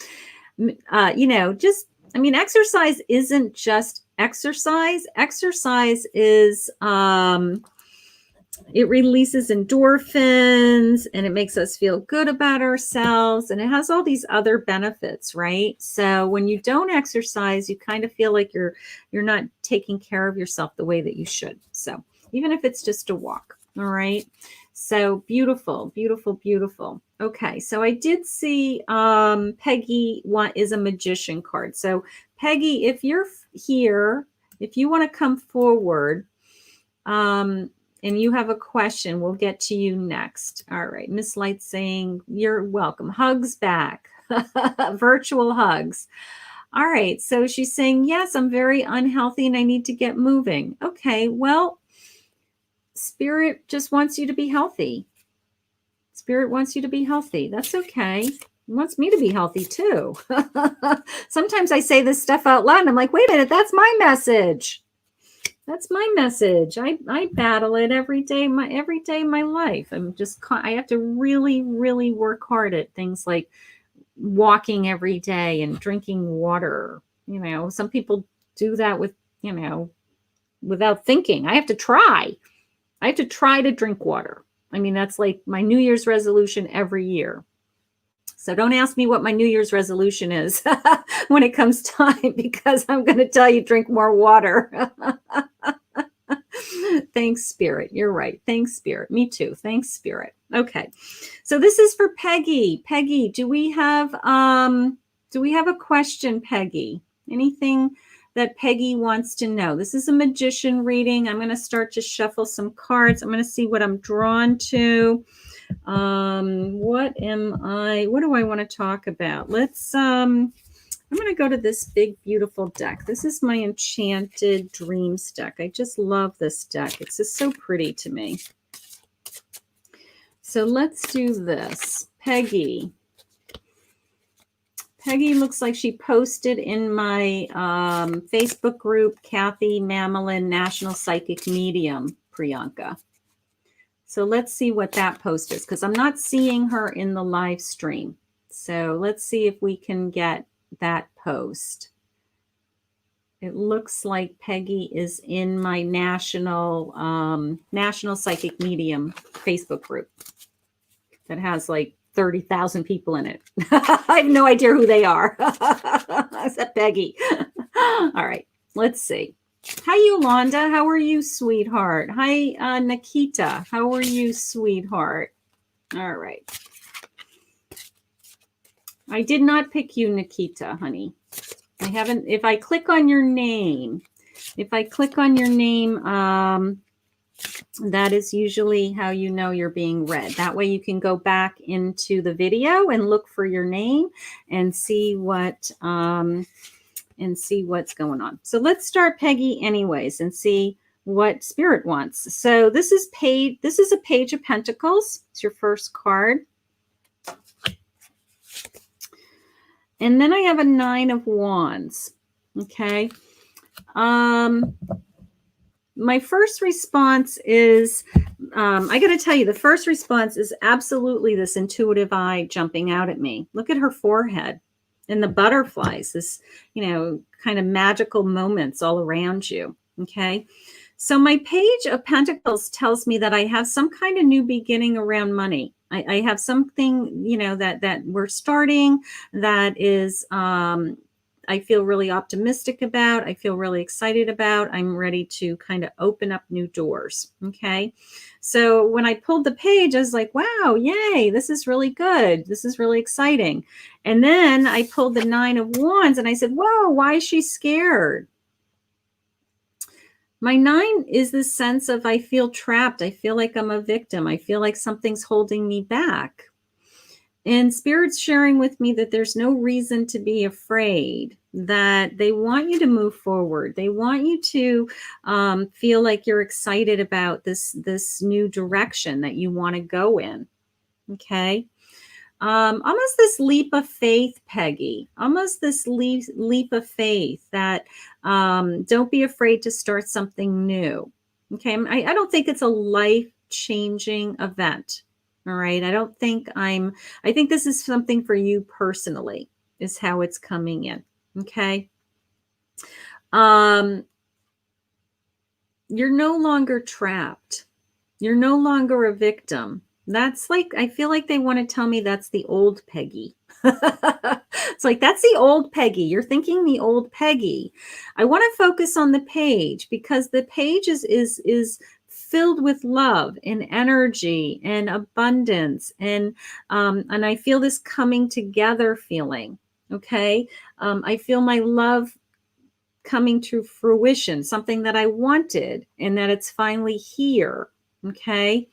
Exercise isn't just exercise. Exercise is, it releases endorphins and it makes us feel good about ourselves. And it has all these other benefits, right? So when you don't exercise, you kind of feel like you're not taking care of yourself the way that you should. So even if it's just a walk. All right. So beautiful, beautiful, beautiful. Okay. So I did see Peggy is a magician card. So Peggy, if you're here, if you want to come forward and you have a question, we'll get to you next. All right. Miss Light saying you're welcome. Hugs back. Virtual hugs. All right. So she's saying, yes, I'm very unhealthy and I need to get moving. Okay. Well, Spirit just wants you to be healthy. Spirit wants you to be healthy. That's okay. It wants me to be healthy too. Sometimes I say this stuff out loud and I'm like, wait a minute, that's my message. That's my message. I battle it every day of my life. I have to really, really work hard at things like walking every day and drinking water. Some people do that without thinking. I have to try to drink water. That's like my New Year's resolution every year. So don't ask me what my New Year's resolution is when it comes time, because I'm going to tell you, drink more water. Thanks, Spirit. You're right. Thanks, Spirit. Me too. Thanks, Spirit. Okay. So this is for Peggy. Peggy, do we have Do we have a question, Peggy? Anything that Peggy wants to know? This is a magician reading. I'm going to start to shuffle some cards. I'm going to see what I'm drawn to. What do I want to talk about? I'm going to go to this big, beautiful deck. This is my Enchanted Dreams deck. I just love this deck. It's just so pretty to me. So let's do this. Peggy. Peggy looks like she posted in my Facebook group, Kathy Mamolen, National Psychic Medium, Priyanka. So let's see what that post is, because I'm not seeing her in the live stream. So let's see if we can get that post. It looks like Peggy is in my National Psychic Medium Facebook group that has like 30,000 people in it. I have no idea who they are. Except Peggy. All right, let's see. Hi, Yolanda. How are you, sweetheart? Hi, Nikita. How are you, sweetheart? All right. I did not pick you, Nikita, honey. I haven't. If I click on your name, that is usually how you know you're being read. That way you can go back into the video and look for your name and see what's going on. So let's start, Peggy, anyways, and see what Spirit wants. So this is a Page of Pentacles. It's your first card. And then I have a Nine of Wands. Okay. My first response is, I got to tell you, the first response is absolutely this intuitive eye jumping out at me. Look at her forehead and the butterflies, this, kind of magical moments all around you. Okay. So my Page of Pentacles tells me that I have some kind of new beginning around money. I have something, that we're starting that is, I feel really optimistic about. I feel really excited about. I'm ready to kind of open up new doors. Okay. So when I pulled the page, I was like, wow, yay, this is really good. This is really exciting. And then I pulled the Nine of Wands and I said, whoa, why is she scared? My 9 is this sense of I feel trapped. I feel like I'm a victim. I feel like something's holding me back. And Spirit's sharing with me that there's no reason to be afraid, that they want you to move forward. They want you to feel like you're excited about this new direction that you want to go in. Okay. Almost this leap of faith, Peggy. Almost this leap of faith that don't be afraid to start something new. Okay. I don't think it's a life-changing event. All right. I think this is something for you personally, is how it's coming in. Okay. You're no longer trapped. You're no longer a victim. That's like, I feel like they want to tell me that's the old Peggy. It's like, that's the old Peggy. You're thinking the old Peggy. I want to focus on the page because the page is filled with love and energy and abundance. And I feel this coming together feeling. Okay. I feel my love coming to fruition, something that I wanted and that it's finally here. Okay.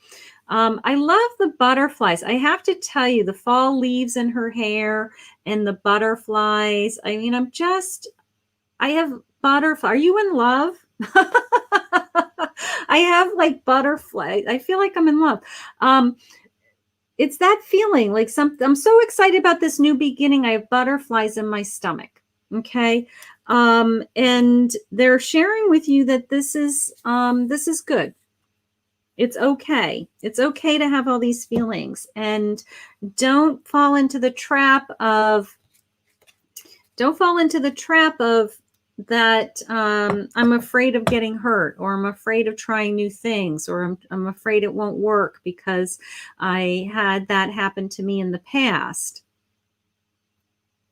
I love the butterflies. I have to tell you, the fall leaves in her hair and the butterflies. I mean, I have butterfly. Are you in love? I have like butterflies. I feel like I'm in love. It's that feeling like I'm so excited about this new beginning. I have butterflies in my stomach. Okay. And they're sharing with you that this is good. It's okay. It's okay to have all these feelings, and don't fall into the trap of that. I'm afraid of getting hurt, or I'm afraid of trying new things, or I'm afraid it won't work because I had that happen to me in the past.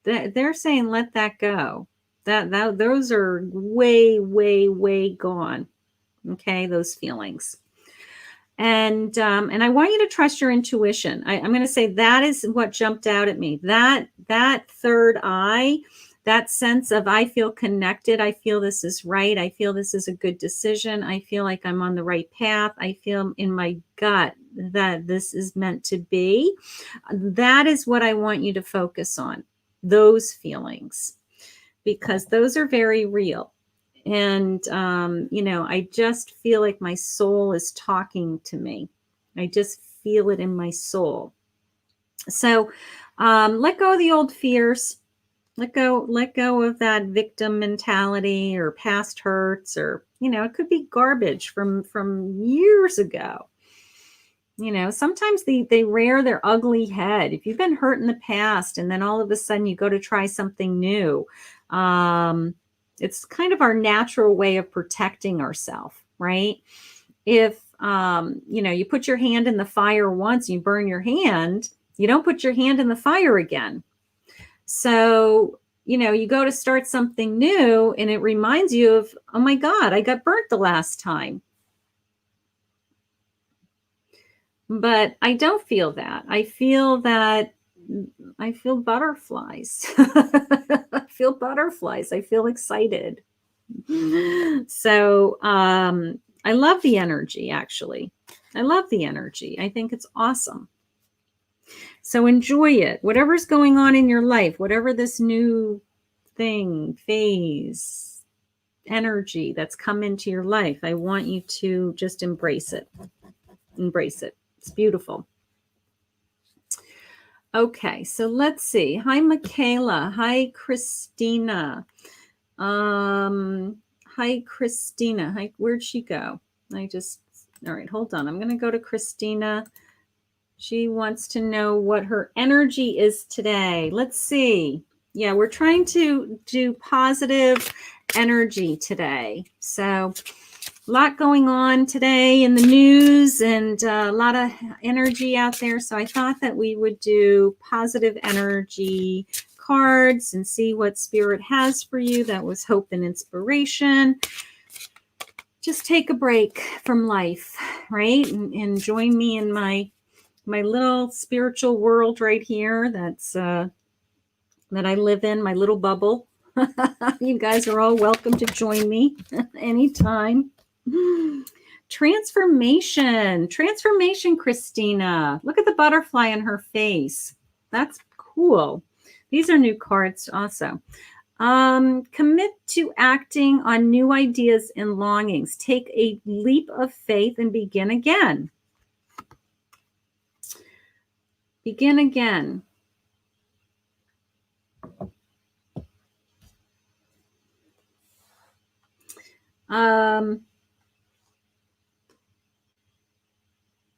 They're saying, let that go. Those are way, way, way gone. Okay. Those feelings. And I want you to trust your intuition. I'm going to say that is what jumped out at me. That third eye, that sense of I feel connected. I feel this is right. I feel this is a good decision. I feel like I'm on the right path. I feel in my gut that this is meant to be. That is what I want you to focus on, those feelings, because those are very real. And, I just feel like my soul is talking to me. I just feel it in my soul. So let go of the old fears. Let go of that victim mentality or past hurts, or, it could be garbage from years ago. Sometimes they rear their ugly head. If you've been hurt in the past and then all of a sudden you go to try something new, it's kind of our natural way of protecting ourselves, right? If, you put your hand in the fire once, you burn your hand, you don't put your hand in the fire again. So, you go to start something new and it reminds you of, oh my God, I got burnt the last time. But I don't feel that. I feel butterflies. I feel butterflies. I feel excited. So I love the energy, actually. I love the energy. I think it's awesome. So enjoy it. Whatever's going on in your life, whatever this new thing, phase, energy that's come into your life, I want you to just embrace it. Embrace it. It's beautiful. Okay, so let's see. Hi, Michaela. Hi, Kristina. Hi, Kristina. Hi, where'd she go? All right, hold on. I'm going to go to Kristina. She wants to know what her energy is today. Let's see. Yeah, we're trying to do positive energy today. So a lot going on today in the news and a lot of energy out there. So I thought that we would do positive energy cards and see what Spirit has for you. That was hope and inspiration. Just take a break from life, right? And join me in my little spiritual world right here. That's that I live in, my little bubble. You guys are all welcome to join me anytime. Transformation, Kristina. Look at the butterfly in her face. That's cool. These are new cards also. Commit to acting on new ideas and longings. Take a leap of faith and begin again. Begin again.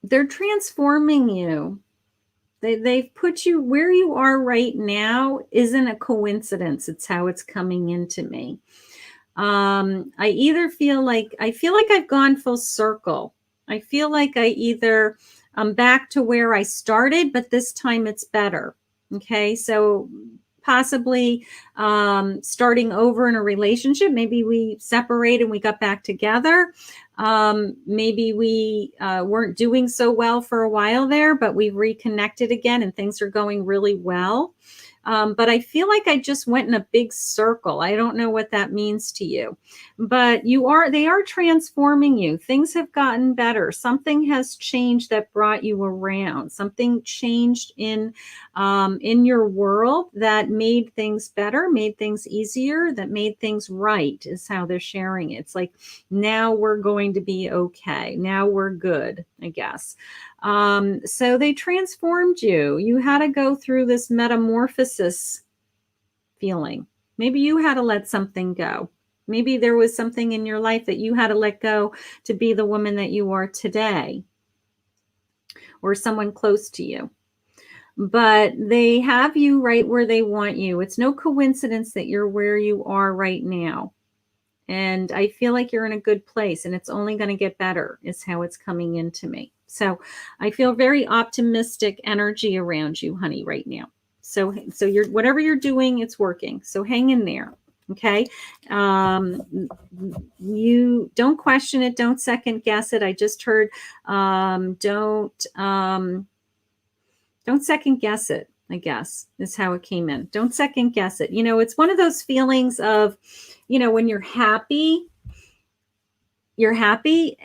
They're transforming you. They've put you where you are right now. Isn't a coincidence. It's how it's coming into me. I either feel like I've gone full circle. I feel like I'm back to where I started, but this time it's better. Okay. So possibly starting over in a relationship. Maybe we separated and we got back together. Maybe we weren't doing so well for a while there, but we've reconnected again and things are going really well. But I feel like I just went in a big circle. I don't know what that means to you, but they are transforming you. Things have gotten better. Something has changed that brought you around. Something changed in your world that made things better, made things easier, that made things right, is how they're sharing it. It's like, now we're going to be okay. Now we're good, I guess. So they transformed you. You had to go through this metamorphosis feeling. Maybe you had to let something go. Maybe there was something in your life that you had to let go to be the woman that you are today, or someone close to you. But they have you right where they want you. It's no coincidence that you're where you are right now. And I feel like you're in a good place and it's only going to get better, is how it's coming into me. So I feel very optimistic energy around you, honey, right now. So you're, whatever you're doing, it's working. So hang in there. Okay. You don't question it. Don't second guess it. I just heard, don't second guess it, I guess is how it came in. Don't second guess it. It's one of those feelings of, when you're happy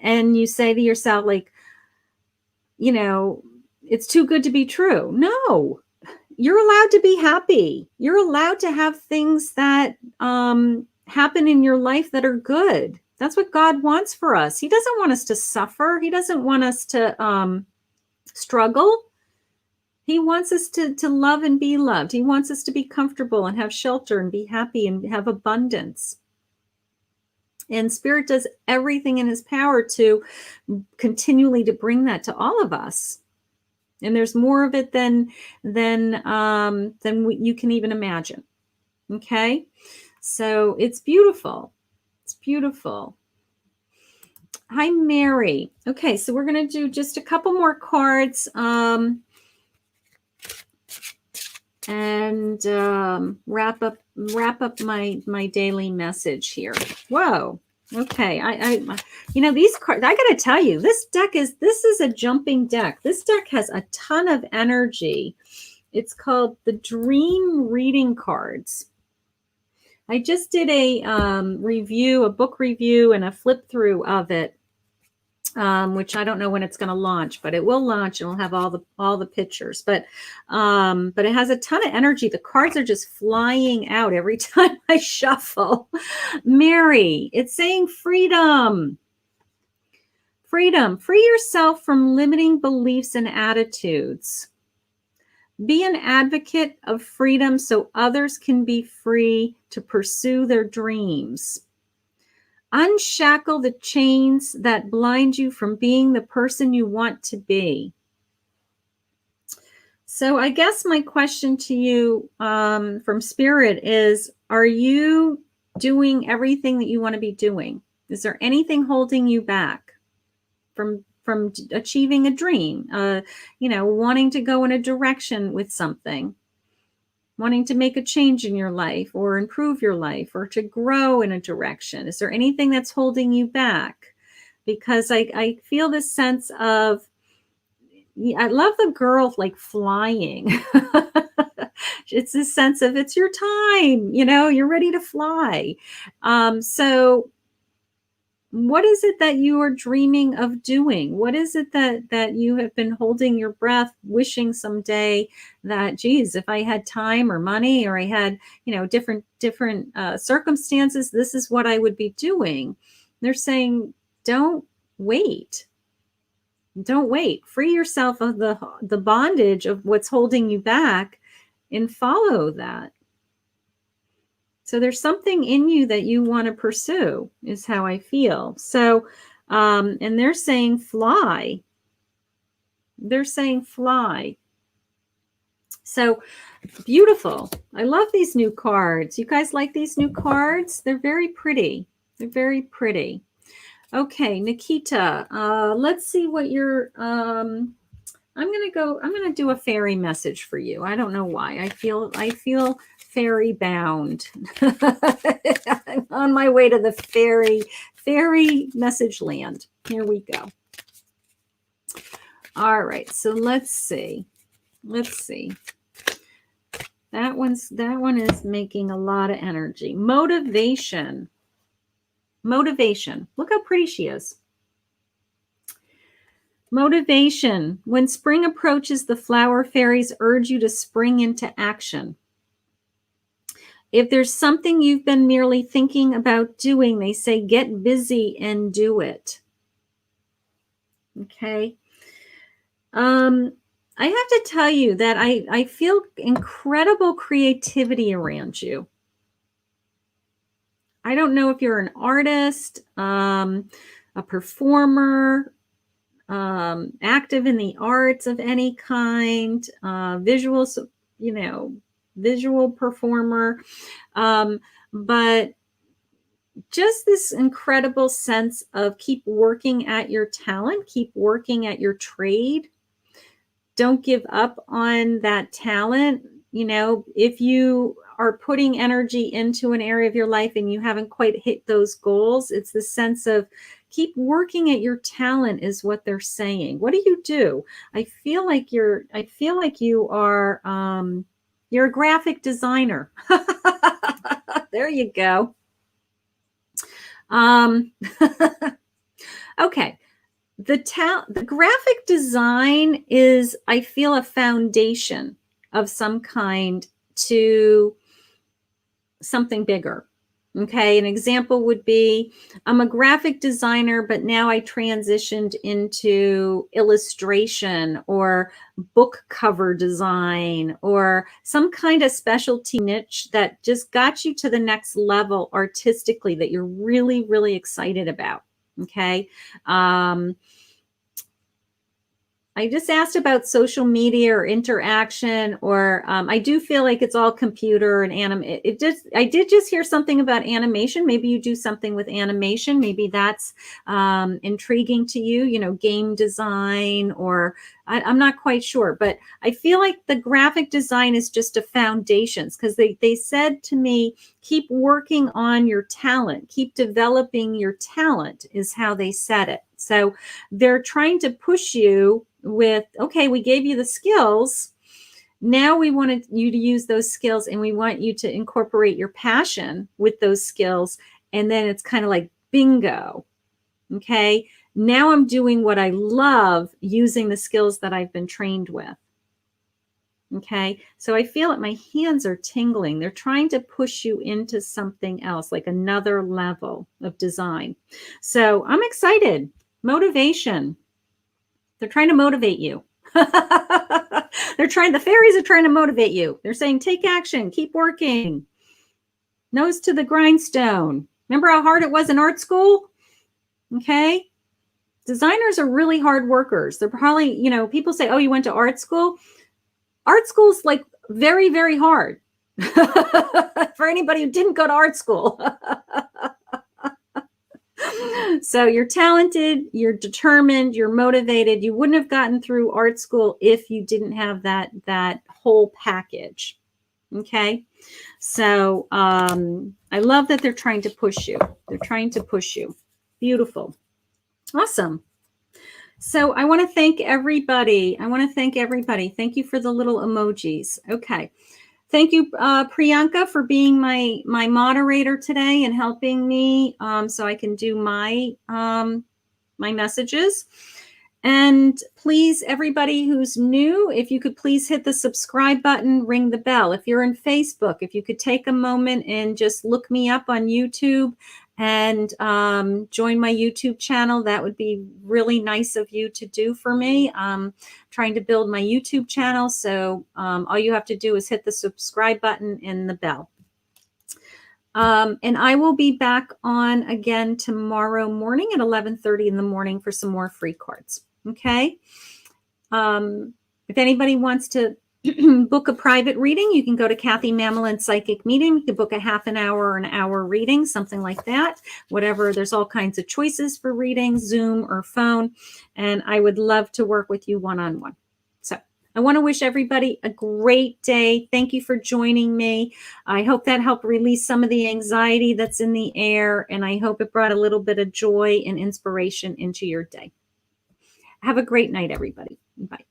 and you say to yourself, like, it's too good to be true. No, you're allowed to be happy. You're allowed to have things that happen in your life that are good. That's what God wants for us. He doesn't want us to suffer. He doesn't want us to struggle. He wants us to love and be loved. He wants us to be comfortable and have shelter and be happy and have abundance. And Spirit does everything in his power to continually to bring that to all of us. And there's more of it than you can even imagine. Okay, so it's beautiful. It's beautiful. Hi, Mary. Okay, so we're going to do just a couple more cards. And wrap up my daily message here. Whoa. Okay. I these cards, I got to tell you, this is a jumping deck. This deck has a ton of energy. It's called the Dream Reading Cards. I just did a book review and a flip through of it. Which I don't know when it's going to launch, but it will launch and it'll have all the pictures. But it has a ton of energy. The cards are just flying out every time I shuffle. Mary, it's saying freedom. Freedom. Free yourself from limiting beliefs and attitudes. Be an advocate of freedom so others can be free to pursue their dreams. Unshackle the chains that blind you from being the person you want to be. So I guess my question to you from Spirit is, are you doing everything that you want to be doing? Is there anything holding you back from achieving a dream? Wanting to go in a direction with something. Wanting to make a change in your life or improve your life or to grow in a direction? Is there anything that's holding you back? Because I feel this sense of, I love the girl like flying. It's this sense of, it's your time, you're ready to fly. So what is it that you are dreaming of doing? What is it that you have been holding your breath, wishing someday that, geez, if I had time or money or I had, different circumstances, this is what I would be doing. They're saying, don't wait. Don't wait. Free yourself of the bondage of what's holding you back and follow that. So there's something in you that you want to pursue, is how I feel. So, and they're saying fly. They're saying fly. So beautiful. I love these new cards. You guys like these new cards? They're very pretty. They're very pretty. Okay, Nikita, let's see what you're, I'm going to do a fairy message for you. I don't know why. I feel fairy bound. I'm on my way to the fairy message land. Here we go. All right. So let's see. That one is making a lot of energy. Motivation. Look how pretty she is. Motivation. When spring approaches, the flower fairies urge you to spring into action. If there's something you've been merely thinking about doing, they say get busy and do it. Okay. I have to tell you that I feel incredible creativity around you. I don't know if you're an artist, a performer, active in the arts of any kind, visual performer, but just this incredible sense of keep working at your talent, keep working at your trade. Don't give up on that talent. If you are putting energy into an area of your life and you haven't quite hit those goals, it's the sense of keep working at your talent is what they're saying. What do you do? I feel like you are, you're a graphic designer. There you go. Okay. The graphic design is, I feel, a foundation of some kind to something bigger. Okay, an example would be I'm a graphic designer, but now I transitioned into illustration or book cover design or some kind of specialty niche that just got you to the next level artistically that you're really, really excited about. Okay. I just asked about social media or interaction, or I do feel like it's all computer and I did just hear something about animation. Maybe you do something with animation. Maybe that's intriguing to you, you know, game design, or I'm not quite sure. But I feel like the graphic design is just a foundations, because they said to me, keep working on your talent, keep developing your talent is how they said it. So they're trying to push you with, okay, we gave you the skills. Now we wanted you to use those skills and we want you to incorporate your passion with those skills. And then it's kind of like bingo. Okay. Now I'm doing what I love using the skills that I've been trained with. Okay. So I feel that my hands are tingling. They're trying to push you into something else, like another level of design. So I'm excited. Motivation. They're trying to motivate you. The fairies are trying to motivate you. They're saying, take action, keep working. Nose to the grindstone. Remember how hard it was in art school? Okay. Designers are really hard workers. They're probably, you know, people say, oh, you went to art school. Art school's like very, very hard for anybody who didn't go to art school. So you're talented, you're determined, you're motivated. You wouldn't have gotten through art school if you didn't have that whole package. Okay. So I love that they're trying to push you. They're trying to push you. Beautiful. Awesome. So I want to thank everybody. Thank you for the little emojis. Okay. Thank you, Priyanka, for being my moderator today and helping me so I can do my messages. And please, everybody who's new, if you could please hit the subscribe button, ring the bell. If you're in Facebook, if you could take a moment and just look me up on YouTube and join my YouTube channel, that would be really nice of you to do for me. I'm trying to build my YouTube channel, so all you have to do is hit the subscribe button and the bell. And I will be back on again tomorrow morning at 11:30 in the morning for some more free cards. Okay. If anybody wants to book a private reading, you can go to Kathy Mamolen Psychic Medium. You can book a half an hour or an hour reading, something like that. Whatever. There's all kinds of choices for readings, Zoom or phone. And I would love to work with you one-on-one. So I want to wish everybody a great day. Thank you for joining me. I hope that helped release some of the anxiety that's in the air. And I hope it brought a little bit of joy and inspiration into your day. Have a great night, everybody. Bye.